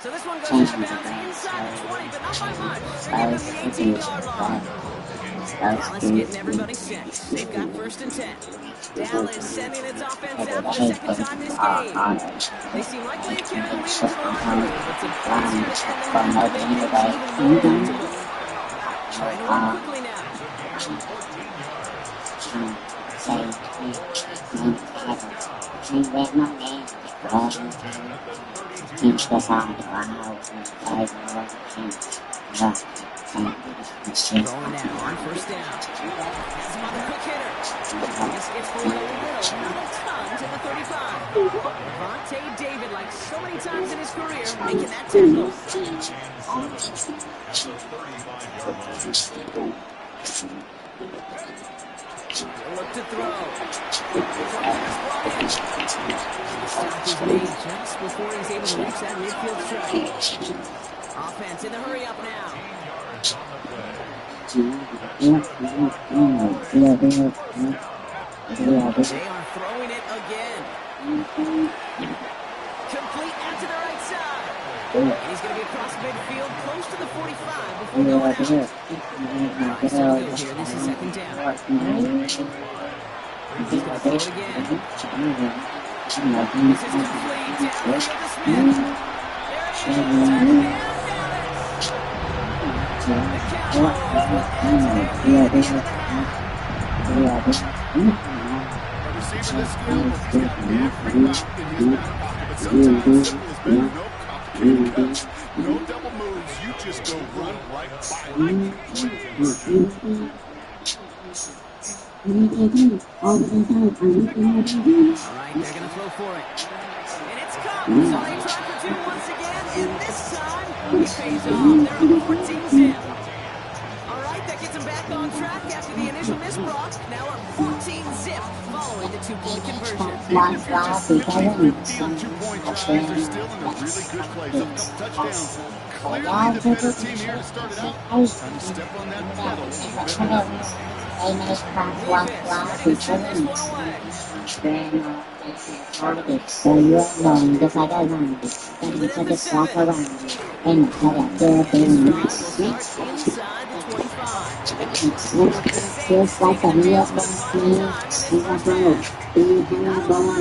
A: So this one goes out of bounds inside the 20, but not by much. They're getting the 18-yard line. Dallas getting everybody set. They've got first and 10. Dallas sending its offense out for the second time this game. They seem likely to carry the lead for a while, but it's a place here to end the match to make things even more comfortable. Trying to run quickly now. Rolling now on first down. Has him on the quick hitter. This gets forward a little, not a ton to the 35. Vontae David, like so many times in his career, making that tackle. Look to throw. Stop is made just before he's able to reach that midfield strike. Offense in the hurry up now. They are throwing it again. Complete out to the right side. And he's going to be across midfield, close to the 45 before going out. He's going to go here. This is second down. He's going to throw it again. This is complete. Down to Smith. There it is. The Cowboys will add to their lead.
B: Receiver this skill will get every route in his back pocket, but sometimes simple is better. No complicated cuts, no double moves. You just go run right by him.
A: All right, they're going to throw for it. And it's come. So they try for two once again, and this time it pays off. They're up 14 zip. All right, that gets them back on track after the initial miss, Brock. Now up 14 zip following the two-point conversion.
B: Even if you're just simply 15 2-point drives, they're still in a really good place. A couple touchdowns. Clearly the better team here to start it out. Trying to step on that pedal.
H: So you're alone, just like I wanted. Then you took a swap around. And you cut up your thing. Feels like a real fancy. You got broke. You have a ball.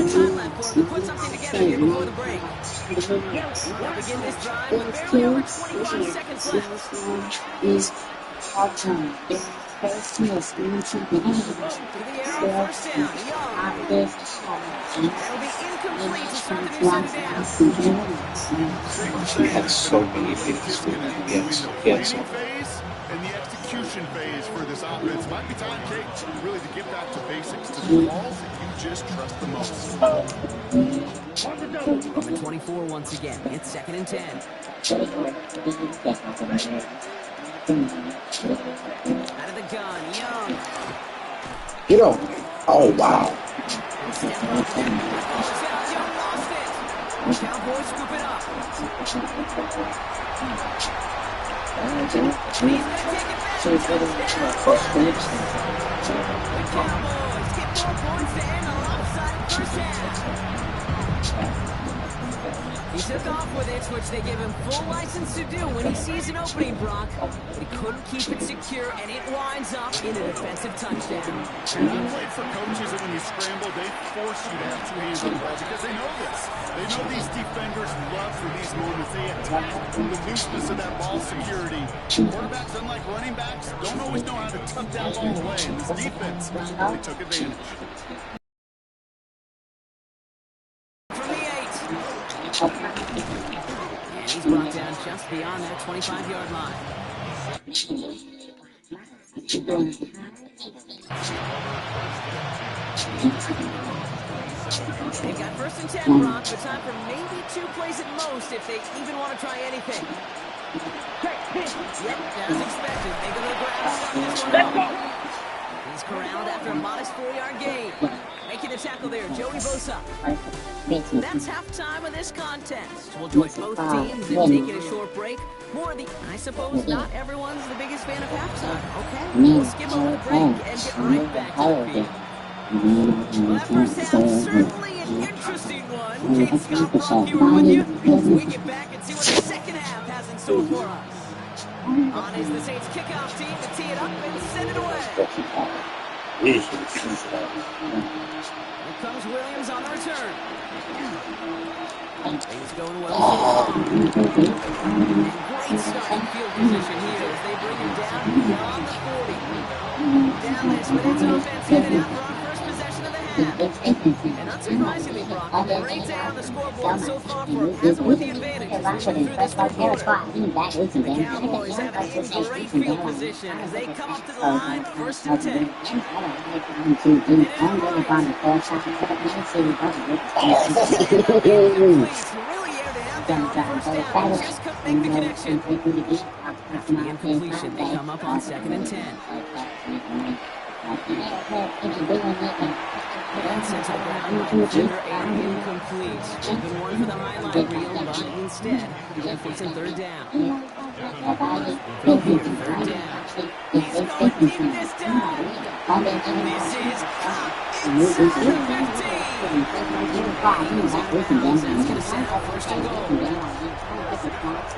A: Put something together here before the break. They'll begin this drive with barely over 21 seconds left.
H: Christmas,
A: Through the air on first down. Young. It'll be incomplete to start the new second down.
G: That's so many things to yes.
B: And the execution phase for this offense might be time, Kate, really to get back to basics, to the balls that you just trust the most.
A: From the 24 once again. It's second and 10. Out of the gun, Young.
G: Get him. Oh, wow.
A: Step up. Young lost it. Cowboys scoop it up. He's going to take it back. The Cowboys get 4 points to end a lopsided first half. He took off with it, which they give him full license to do when he sees an opening, Brock. But he couldn't keep it secure, and it winds up in a defensive touchdown.
B: And I played for coaches, and when you scramble, they force you to have 2 hands on the ball because they know this. They know these defenders love for these moments. They attack the looseness of that ball security. Quarterbacks, unlike running backs, don't always know how to tuck that ball away. And this defense really took advantage.
A: And he's brought down just beyond that 25-yard line. They've got 1st and 10, Brock, but time for maybe 2 plays at most if they even want to try anything. Yep, as expected. They go to the ground, stop this one off. He's corralled after a modest 4-yard gain. Making a tackle there, Joey Bosa. That's halftime of this contest. We'll join both teams in taking a short break. More of the, I suppose not everyone's the biggest fan of halftime. Okay, we'll skip over the break and get right back to the field. Well, that first half, certainly an interesting one. Kate Scott, Brock here with you. We get back and see what the second half has in store for us. On is the Saints kickoff team to tee it up and send it away. Here comes Williams on the return. Things going well so long. Great starting field position here as they bring him down beyond the 40. Dallas with its offense headed out for our first possession of the half. And unsurprisingly, Brock, a great day on the scoreboard so far for him, hasn't with the advantage as we move through this third quarter. The Cowboys have it in great field position as they come up to the line, 1st and 10. Really aired it out there on 1st down. Just couldn't make the connection. After the incompletion, they come up on 2nd and 10. And sent to the ground by defender and incomplete. Good one for the highlight reel, but instead, they're facing 3rd down. From here, 3rd down. He's going deep this time. This is inside the 15. He's out of bounds. That's going to set up 1st and goal.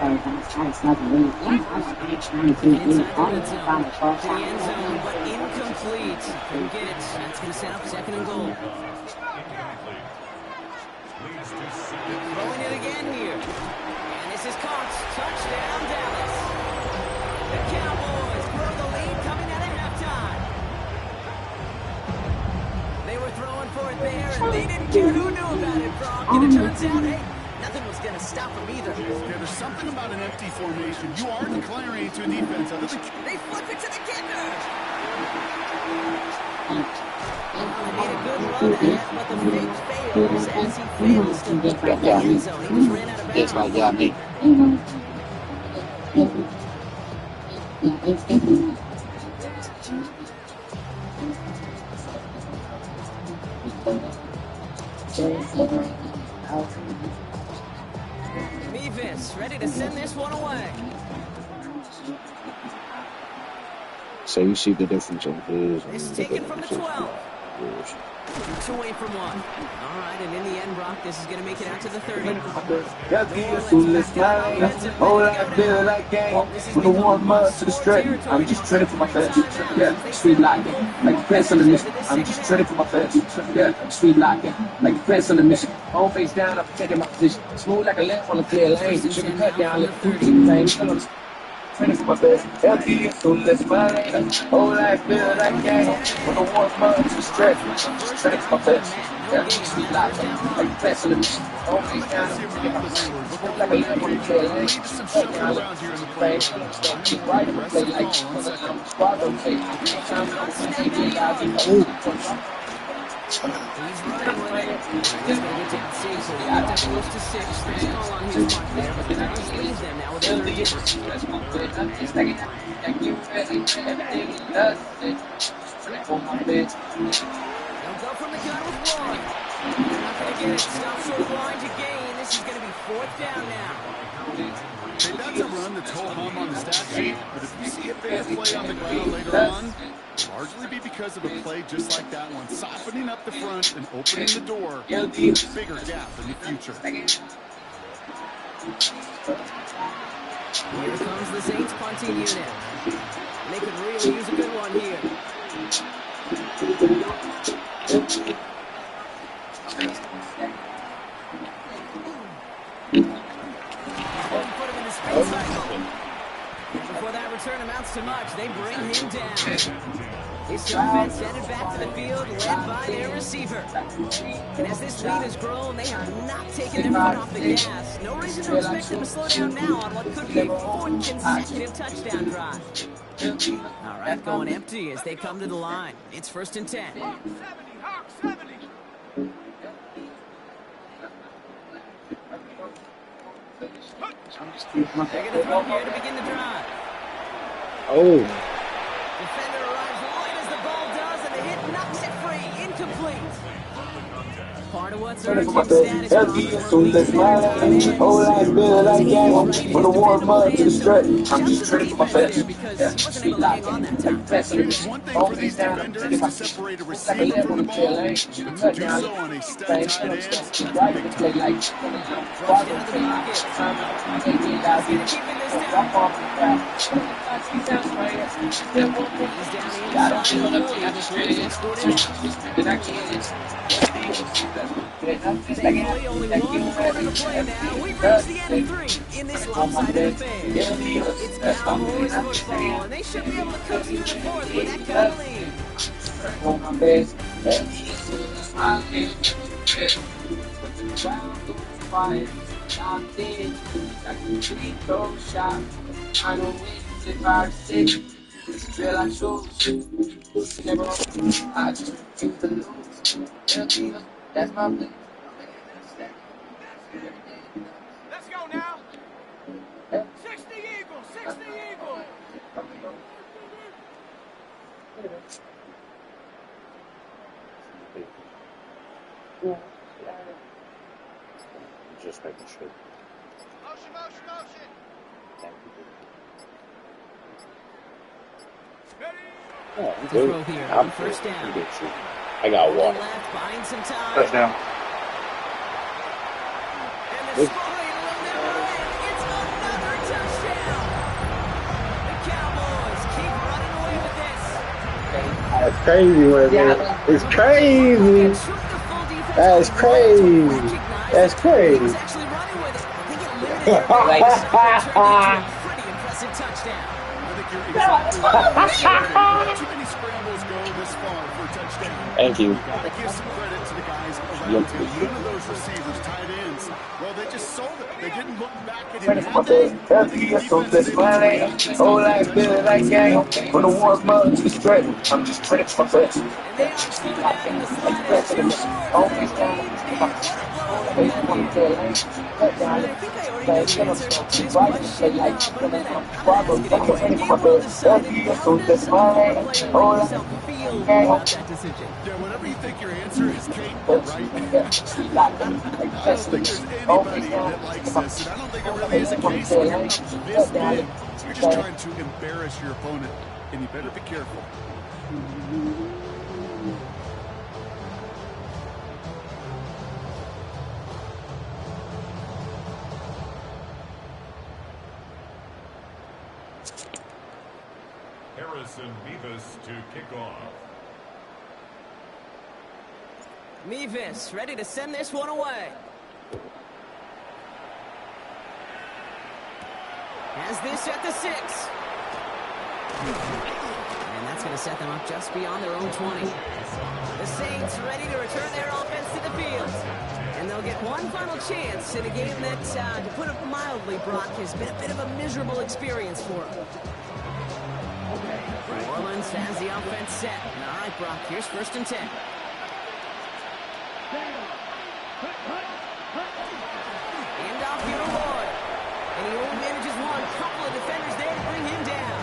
A: Inside the red zone, to the end zone, but incomplete. Couldn't get it. That's going to set up 2nd and goal. Throwing it again here. And this is caught. Touchdown, Dallas. The Cowboys grow the lead coming out of halftime. They were throwing for it there, and they didn't care who knew about it, Brock. And it turns out, hey, nothing was going to stop them either.
B: Yeah, there's something about an empty formation. You are declaring to a defense.
A: They flip it to the kicker. They made a good run at it, but the fake fails as he fails to get back in the end zone. He just ran out of bounds.
H: It's like, yeah, me.
A: Mevis ready to send this one away.
G: So you see the difference in his.
A: This is taken from the 12. It's away from one. All right, and in the end, Brock, this is going to make it out to the 30.
H: From the warm mud to the straight, I'm just training for my fast. Yeah, sweet locking. Like the pants on the mission. I'm just training for my fast. Yeah, sweet locking. Like the pants on the mission. All face down, I'm taking my position. Smooth like a lamp on a clear lane. You can cut down, let the thing. Training for my best. LT, so let's find. Whole life feel like game. From the warm mud to the stretch. Training for my best. Yeah, sweet locking. Like the pants on the mission. All face down, I'm taking my position. Smooth like a lamp on a clear lane. Cut down, let the thing. Keep right in the play like squad rotate. Sometimes I'm TV live.
A: He's running with it. He's going to get down safely. Got that close to 6. There's a call on his mark there, but the Browns lead them now with another hit. They'll go from the gun with 1. They're not going to get it. Stop short of the line to gain. This is going to be 4th down now.
B: Hey, that's a run that's ho-hum on the stat sheet, but if you see a bigger play on the ground later on, it'll largely be because of a play just like that one, softening up the front and opening the door to a bigger gap in the future.
A: Here comes the Saints punting unit. They could really use a good one here. Put him in the space cycle. Before that return amounts to much, they bring him down. This offense headed back to the field, led by their receiver. And as this lead has grown, they have not taken their foot off the gas. No reason to expect them to slow down now on what could be a fourth consecutive touchdown drive. All right, going empty as they come to the line. It's 1st and 10.
D: Hawk 70.
A: They're going to throw here to begin the drive.
G: Oh.
A: Defender arrives right as the ball does, and the hit knocks it free. Incomplete. Part of what's urgent status
H: whole life good like gang. From the warm up to the stretch, I'm just ready for my fetch.
A: Sweet like it.
B: There's one thing for these defenders to separate a receiver from the ball, but to do so on a step tight end, that's a big time.
A: Rushed into the pocket. He's keeping this down. He's down the Thankfully, only one quarter to play now. We've reached the end of 3 in this lopsided affair. It's Cowboys football, and they should be able to coast through the 4th with that kind of lead.
H: That's my plan.
D: Let's go now. 60 Eagles, 60 Eagles.
G: Just making sure.
D: Motion.
G: Thank you.
D: Ready?
G: Oh, I'm
A: To
G: good.
A: throw here
G: I'm
A: on 1st down.
G: good. I got one.
A: Left, buying some time.
G: Touchdown.
A: And the score will never end. It's another touchdown. The Cowboys keep running away with this.
G: That's crazy, man. It's crazy. That's crazy. That's crazy.
A: He was actually running with it. I think it limited their ability to turned into a pretty impressive touchdown.
B: I think you're exactly right. Too many scrambles go this far for a touchdown.
G: Thank you.
B: You got to give some credit to the guys around him. One of those receivers, tight ends, well, they just sold it. They didn't look back at him. Had they?
H: Whole life good like gang. From the warm up to the stretch, I'm just ready for my fetch.
A: And they are slowing down the slide. 2 I think I already know the answer to this question, but a minute. I'm going to ask it anyway. Game well decided. How does someone player like yourself feel about that decision?
B: Yeah, whatever you think your answer is, Kate, right? I don't think there's anybody that likes this, and I don't think it really is a case when you're up this big. You're just trying to embarrass your opponent, and you better be careful.
C: Harrison Mevis to kick off.
A: Mevis ready to send this one away. Has this at the 6. And that's going to set them up just beyond their own 20. The Saints ready to return their offense to the field. And they'll get one final chance in a game that, to put it mildly, Brock, has been a bit of a miserable experience for them. New Orleans has the offense set. All right, Brock, here's 1st and 10. Hand off here to Lloyd. And he only manages one. Couple of defenders there to bring him down.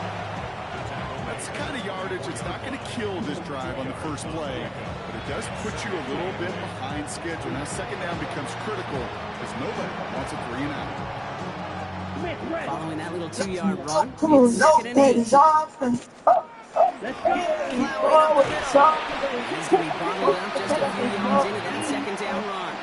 B: That's the kind of yardage it's not going to kill this drive on the first play, but it does put you a little bit behind schedule. Now 2nd down becomes critical because nobody wants a 3 and out.
A: Following that little 2-yard run, it's 2nd and 8. He's going to be bottled up just a few yards into that 2nd down run.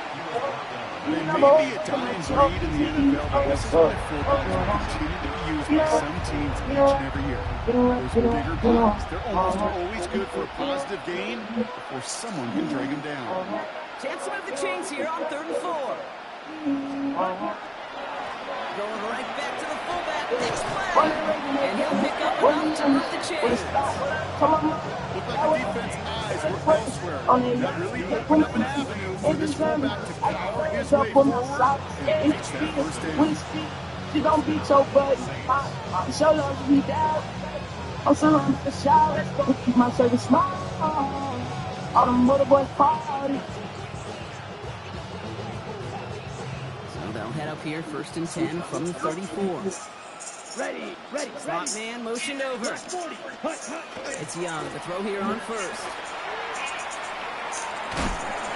B: They may be a dying breed in the NFL, but this is why fullbacks will continue to be used by some teams each and every year. Those bigger guys, they're almost always good for a positive gain before someone can drag them down.
A: Chance to move the chains here on 3rd and 4. Going right back to the fullback. Next play. And he'll pick up enough to move the chains.
B: Looked like the defense eyes were elsewhere. That really opened up an avenue for this fullback to power his way forward and reach that first down.
H: She don't beat your buddy. So long as we down. I'm surrounded the shower. Let's go keep my service small. All them mother boys party.
A: So they'll head up here, 1st and 10 from the 34.
H: Ready.
A: Slot man motioned over. It's Young. The throw here on 1st.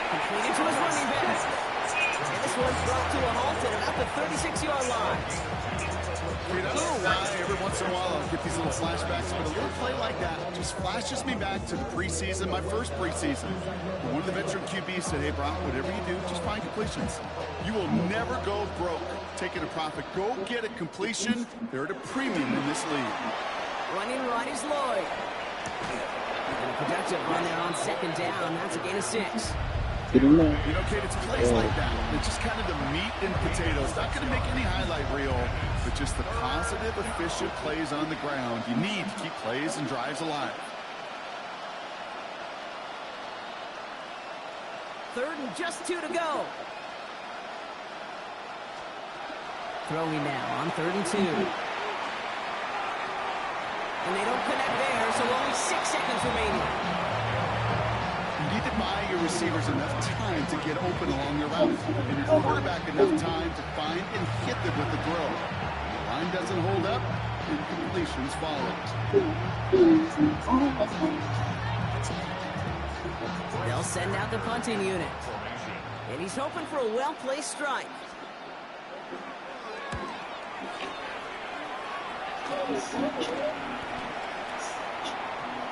A: Completed to his running back. And this one's brought to a halt at about the 36-yard line.
B: I don't know why every once in a while I'll get these little flashbacks, but a little play like that just flashes me back to the preseason, my first preseason. One of the veteran QBs said, hey, Brock, whatever you do, just find completions. You will never go broke taking a profit. Go get a completion. They're at a premium in this league.
A: Running right is Lloyd. And a productive run there on 2nd down. That's a gain of 6.
B: You know, Kate, it's plays like that. It's just kind of the meat and potatoes. Not going to make any highlight reel, but just the positive, efficient plays on the ground. You need to keep plays and drives alive.
A: 3rd and just 2 to go. Throwing now on 3rd and 2. And they don't connect there, so only 6 seconds remaining.
B: You need to buy your receivers enough time to get open along the route, and your quarterback enough time to find and hit them with the throw. The line doesn't hold up, and completions follow.
A: They'll send out the punting unit. And he's hoping for a well-placed strike.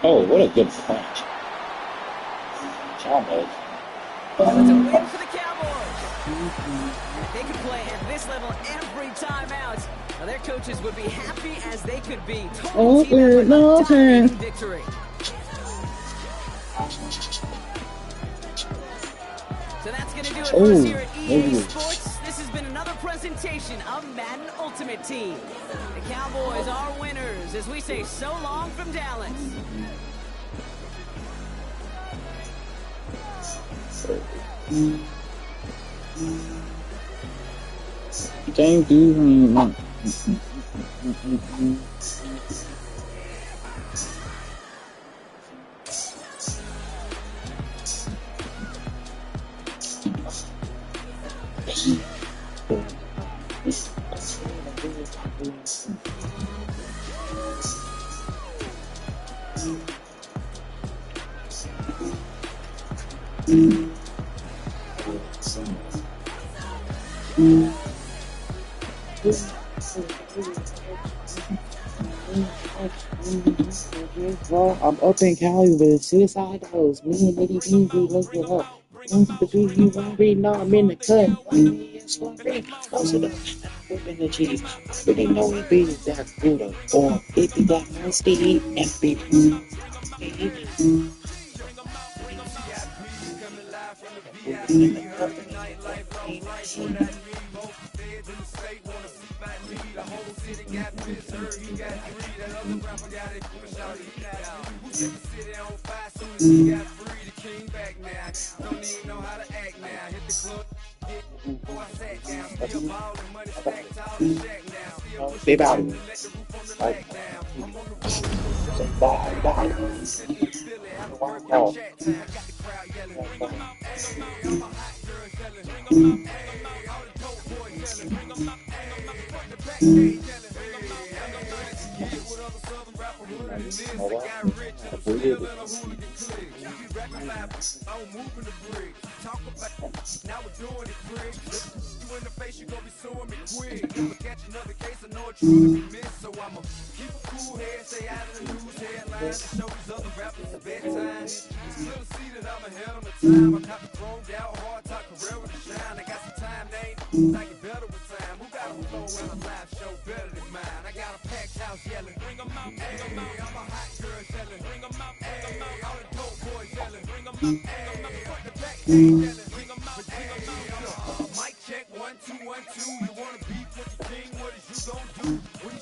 G: Oh, what a good punch. Almost.
A: It's a win for the Cowboys. If they could play at this level every time out, well, their coaches would be happy as they could be. Total team effort, dominating victory. So that's going to do it for us here at EA Sports. This has been another presentation of Madden Ultimate Team. The Cowboys are winners as we say so long from Dallas.
G: Thank you very much. Well, I'm up in Cali with suicide dogs. Me and Lady B, we look it up. The B, you already know I'm in the cut. It's already close to the whipping the cheese. I really know it be that good or it be that nasty and be. Stay out.
E: Now we're doing it quick. You in the face, you gon' be suing me quick. If I catch another case, I know it's true to be missed. So I'ma keep a cool head, stay out of the news headlines, and show these other rappers a bedtime. Still see that I'm ahead of my time. I caught the chromed out, hard talk, career with a shine. I got some time, name, I get better with time. Who got a flow and a live show better than mine? I got a packed house yelling, bring 'em out, hey, I'm a hot girl yelling, bring 'em out, hey, all the dope boys yelling, bring 'em out, hey, fuck the back yelling, bring 'em out, hey, mic check, 1 2 1 2. You wanna beef with the king? What is you gon' do when you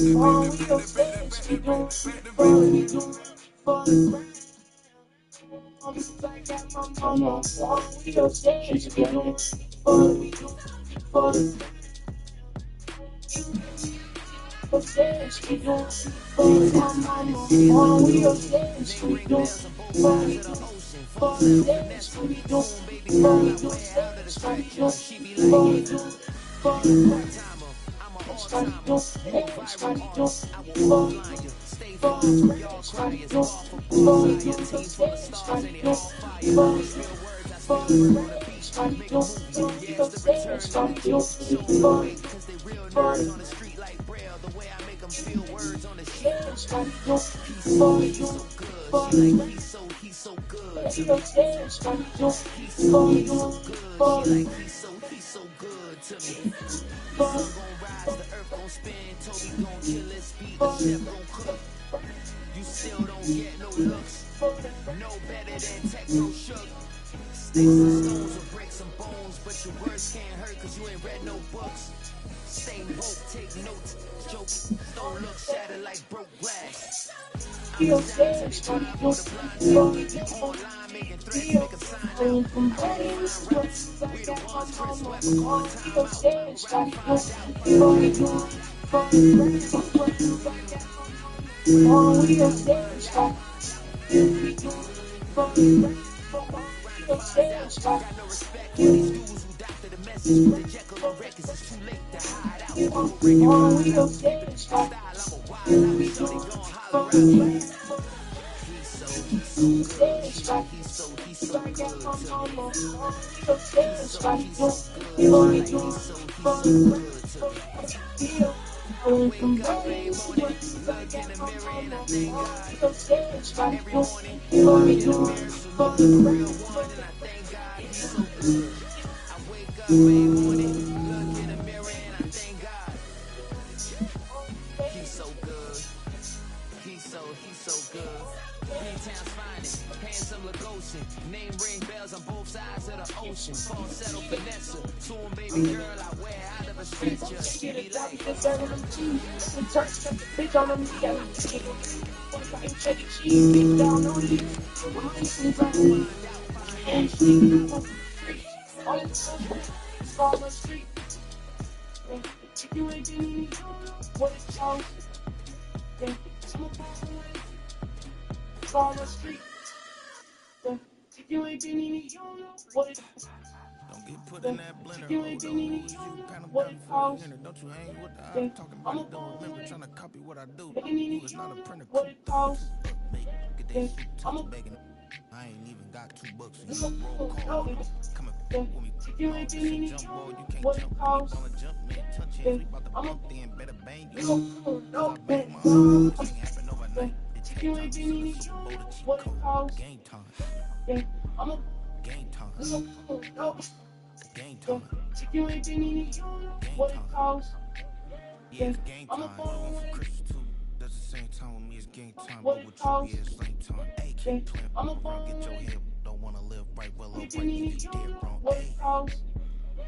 H: All we your stage, we doing for the ground. I'm like at my mama. All we your stage, we doing for the stage, we doing for my mama. All we your stage, we doing for the stage, we doing for the
F: You still don't get no looks, no better than techno shook. Sticks and stones will break some bones, but your words can't hurt cause you ain't read no books. Stay woke, take notes, jokes, don't look shattered like broke glass. I'm just down to be blind for the blind. You online making threats, make them sign out. I'm online raps, we the ones Chris Webber call the time out.
H: All we your stage,
F: Got no respect for these dudes who doctor the message. The Jekyll of records is too late to hide out.
H: all we your stage,
F: Style, I'm a wild out, so they gon' holler out me. He's so good, he's so good to me. He's so good, he's so good to me. I wake up every morning, look in the mirror and I thank God. Every morning, look in the mirror, salute the real one and I thank God he's so good. I wake up every morning, look in the mirror and I thank God. He's so good. He's so good. Greentown's finest, handsome Lagosian. Name ring bells on both sides of the ocean. Falsetto Vanessa, soon baby girl I wear out of a stretcher. She be like,
H: bitch on them, yeah. Check it, she bitch down on you. All this on the street. You ain't been in what it's called. It's on the street. You ain't been in you don't know what it's
I: Don't get put in that blender.
H: you ain't been in
I: You kind of
H: what
I: down
H: it's
I: for
H: called.
I: the inner. Don't you hang with the eye? Talking about it, don't remember. Trying to copy what I do. You is not a printer.
H: What it costs.
I: Get that shit touch begging. I ain't even got $2 so you roll call. Come with me.
H: You ain't been in
I: Jump ball, you can't
H: what
I: jump.
H: it
I: Me
H: costs.
I: ballin' jump, man. Touch hands. We about to bump then. Better bang you.
H: No,
I: I bang my own. This ain't happen overnight. It take
H: you
I: time
H: ain't
I: to
H: been
I: sell
H: in
I: a Super Bowl to cheat
H: what it
I: code.
H: costs.
I: Game time.
H: I'm a
I: Game time.
H: no.
I: Game time.
H: You ain't been in what it costs.
I: Yeah, it's game time. One for Christmas too. That's the same time with me. It's game time.
H: What
I: But
H: it
I: with
H: costs.
I: you, yeah, it's lame time. Hey, keep playing around. Get your head. Don't wanna live right. Well, alright, you dead wrong.
H: What
I: Hey,
H: it costs.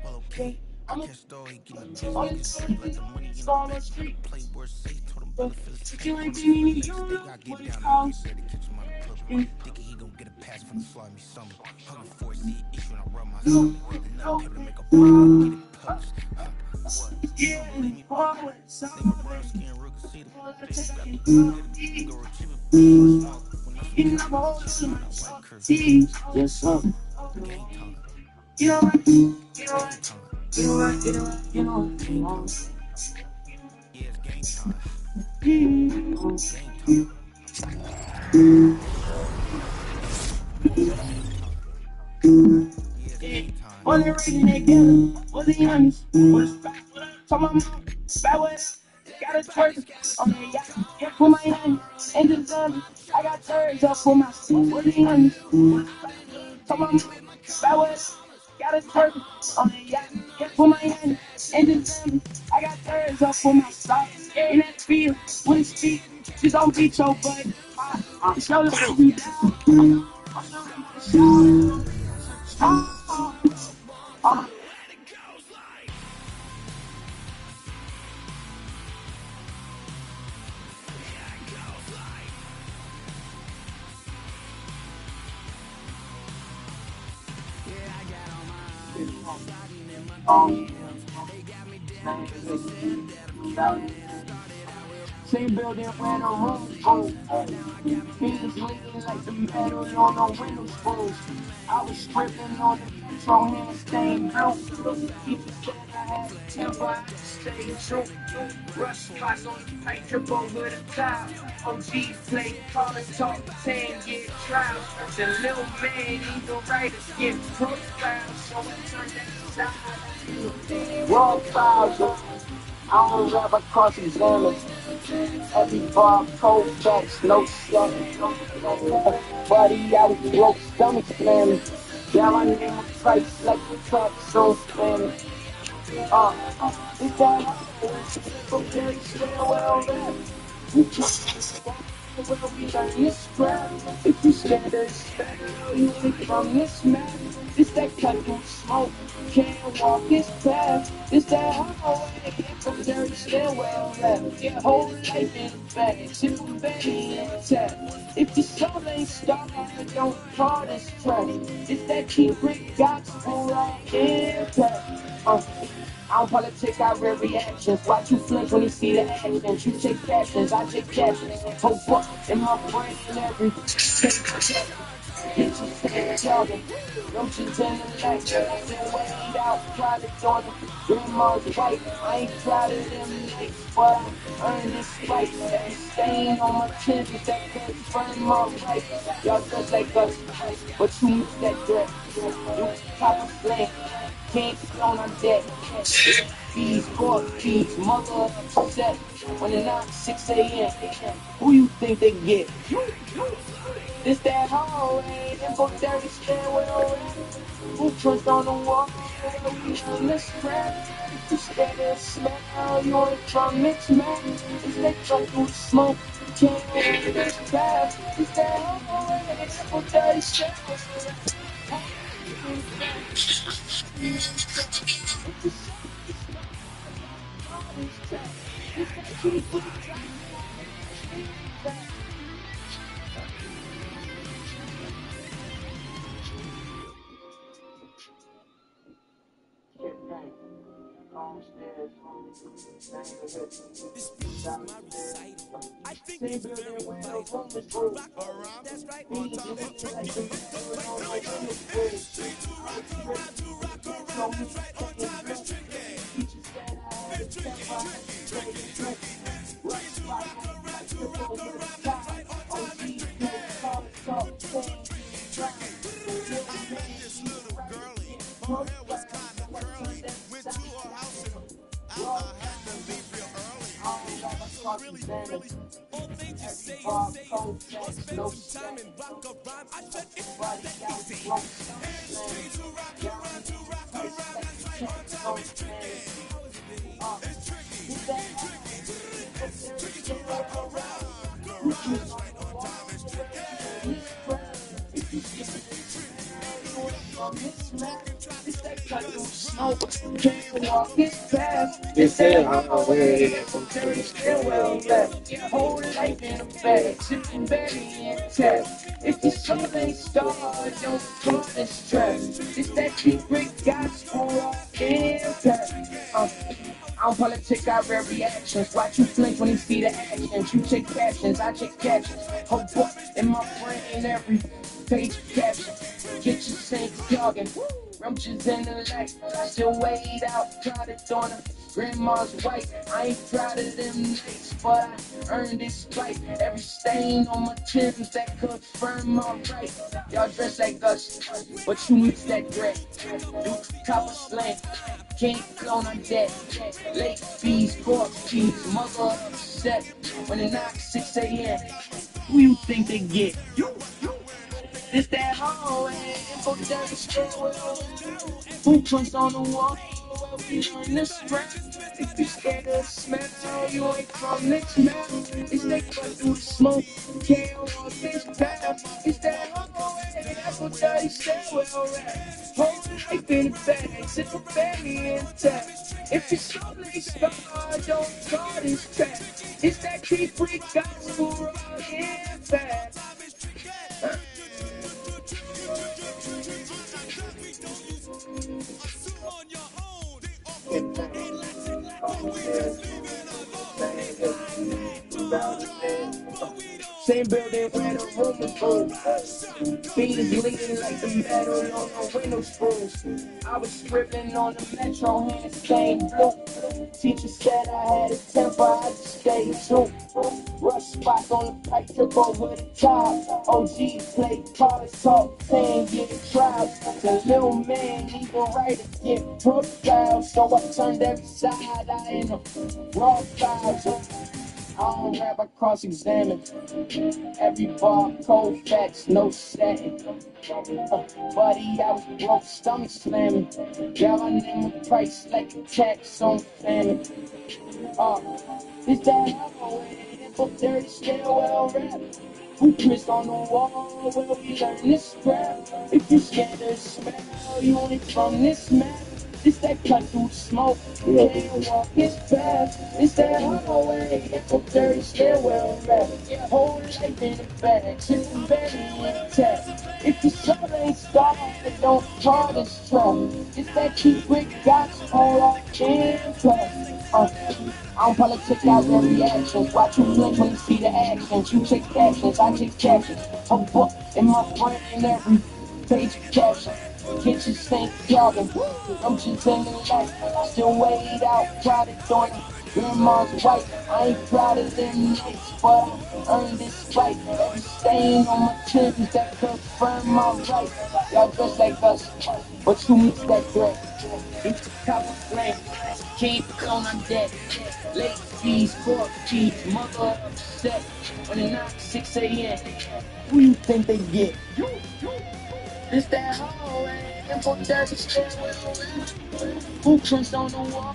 I: well, okay. I catch the he getting a busy.
H: All
I: Niggas
H: this
I: let the money in the
H: on the
I: bank.
H: street.
I: Play worse safe. Told him brother feel his
H: You
I: pain.
H: ain't
I: Next
H: been in
I: day, I get
H: what it
I: down. I
H: costs.
I: get ready to catch him out of club. Thinking he gon' get a pass from the slime me something. Hungry for it, see it issue and I rub my stomach. Enough paper to make a bomb. Get it published. What?
H: Yeah,
I: Believe me?
H: forward,
I: Nigga brown skin, real conceited. Go retrieve it. Small. When I
H: you
I: see
H: know,
I: white curve.
H: just some.
I: Game time.
H: You know what? You know
I: Game
H: what?
I: time.
H: You know what? You know what?
I: Game time. Yeah, it's game time.
H: You know
I: Game time. Yeah, it's game time.
H: on the reading together, was the youngest, was talking about about what got a twerk on the yacht, yeah, for my hand, and the gun, I got turds up for my was the youngest, talking about what got a twerk on the yacht, yeah, for my hand, and the gun, I got turds up for my socks, in that field, with his feet, just don't beat your butt, I'm sure to be down, I'm sure. Same building where the rooms grew. Fingers leaning like the metal on the window screws. I was stripping on the metro hand stained blue. People said I had a temper, I stayed true. Rush spots on the pipe, trip over the top. OG play, call it talk, 10-year trial. The little man, either writers get profiled. So it turned that side. Raw files, I don't rap across examine. Every bar, cold facts, no shot. Buddy, I was broke, stomach slamming. Yeah, my name was price like the trap, so spamming. It's that from Jerry Stairwell rap. Well, we learn this crap. If you scared of spell, you ain't from this map. It's that cut through smoke, can't walk this path. It's that highway from Jerry Stairwell rap. Your whole life in the bag, simple Betty intact. If your soul ain't starved, don't call this track. It's that cheap brick gospel right impact. I don't politic, I real reactions. Watch you flinch when you see the actions. You take captions, I take captions. Hope up in my brain every take. Get you stay jogging. Roaches in the light, still wait out, try to join them. Grandma's right, I ain't proud of them nights, but I earned this fight. Every stain on my chin is that confirm my right. Y'all just like us, but you miss that threat. You pop a flame. Can't on our deck. These pork fees, mother upset. When it's not 6 a.m., who you think they get? This that hallway, info dirty stairwell. Who puts on the wall? We on this crap. You scared of smell, you ain't from mixed man. It's that truck through the smoke. Can't hear this path. It's that hallway, info dirty stairwell.
E: This feels my recital. I think it's very vital. Rock around, that's right. On time, it's tricky. It's tricky to rock around, that's right. On time, it's tricky. It's tricky, tricky, tricky, tricky. It's tricky to rock around, that's right. On time, it's tricky. I met this little girlie. Her hair was kinda curly. Went to her house and I had to leave real early. So really, all things you say and say. Or spend some time and rock a rhyme. I said it's not that easy. It's tricky to rock around, that's right. On time, it's tricky. It's tricky, tricky. It's tricky to rock around, that's right. On time, it's tricky.
H: Can't walk this path. It's that hallway from dirty stairwell left. Your whole life in a bag, sipping Betty intact. If your soul ain't starved, don't call this trap. It's that cheap brick gospel rock impact. I don't politic, I real reactions. Watch you flinch when you see the actions. You take captions, I take captions. Hope up in my brain every page caption. Get your sink jogging. Roaches in the light, still wait out, proud of on her. Grandma's white, I ain't proud of them nights, but I earned this fight. Every stain on my Timbs that confirm my right. Y'all dress like us, but you mix that gray. You copper slang, can't clone on deck. Late fees, pork cheese, mother upset. When it knocks 6 a.m., who you think they get? It's that hallway, info dirty stairwell. Who puts on the wall? Well, we on this track. If you scared of smell, you ain't from mixed man. It's that cut through the smoke, can't walk this path. It's that hallway, info dirty stairwell rap. Whole life in the bag, simple family intact. If your soul ain't scarred, don't call this track. It's that cheap brick gospel rock impact. Same building where the rumors grew. Fiends leaning like the metal on the window screws. I was scribbling on the metro, hands stained blue. Teacher said I had a temper, I just stayed true. Rush spots on the pipe, trip over the top. OG play college talk, saying get trials. The little man need the right to get profile. So I turned every side, I ain't a raw files. I don't rap, I cross-examine. Every bar, cold facts, no setting. Buddy, I was broke, stomach slamming. Y'all, I name a price like a tax on famine. Is that how for dirty stairwell rap? Footprints on the wall where we learn this crap. If you scared of the smell, you only from this map. It's that cut through smoke, you can't walk his path. It's that hallway, for dirty stairwell rap. Whole life in the bag, just very intact. If your soul ain't starved, don't call this trap. It's that cheap brick gospel all impact. I don't politic out their reactions. Watch you flinch when you see the actions. You chase captions, I chase captions. A book in my brain, every page of caption. Kitchen sink jogging, roaches in the light. Still weighed out, crowded on grandma's white. I ain't proud of them nights, but I earned this fight. Every stain on my chin is that confirm my right. Y'all dress like us, but you mix that threat. It's a copper flame, keep on I'm dead. Late fees, court fees, mother upset. On the 9, 6 a.m. Who you think they get? It's that hallway, info dirty stairwell. Footprints on the wall.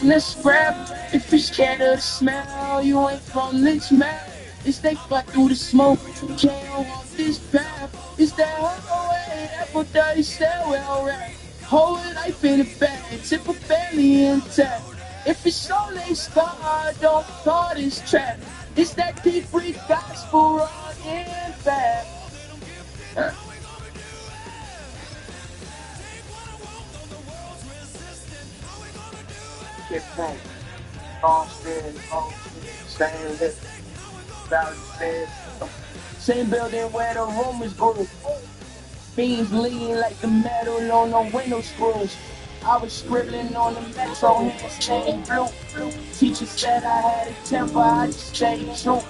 H: Let's grab. If you're scared of the smell, you ain't from this map. It's they fight through the smoke, can't walk this path. It's that hallway, info dirty stairwell rap. Whole life in a bag, tip of family intact. If your soul ain't scarred, don't call this trap. It's that deep free gospel raw impact. Get back. Staying lit. Same building where the rumors grew. Fiends leaning like the metal on the window screws. I was scribbling on the metro, hands stained blue. Teacher said I had a temper, I just stayed true.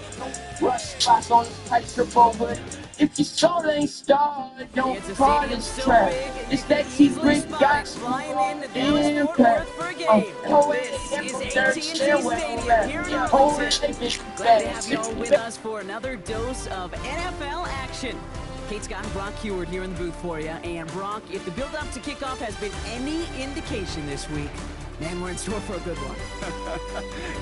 H: Rush spots on the pipe, trip over it. If your soul ain't starved, don't call this trap. It's that secret gospel impact.
A: This is AT&T Stadium here in Arlington. Glad to have you all with us for another dose of NFL action. Kate Scott and Brock Heward here in the booth for you. And Brock, if the build-up to kickoff has been any indication this week, man, we're in store for a good one.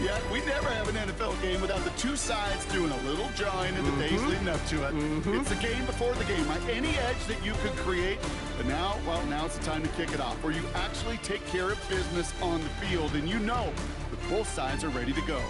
B: Yeah, we never have an NFL game without the two sides doing a little drawing in the days leading up to it. It's the game before the game, like any edge that you could create. But now, well, now it's the time to kick it off, where you actually take care of business on the field, and you know that both sides are ready to go.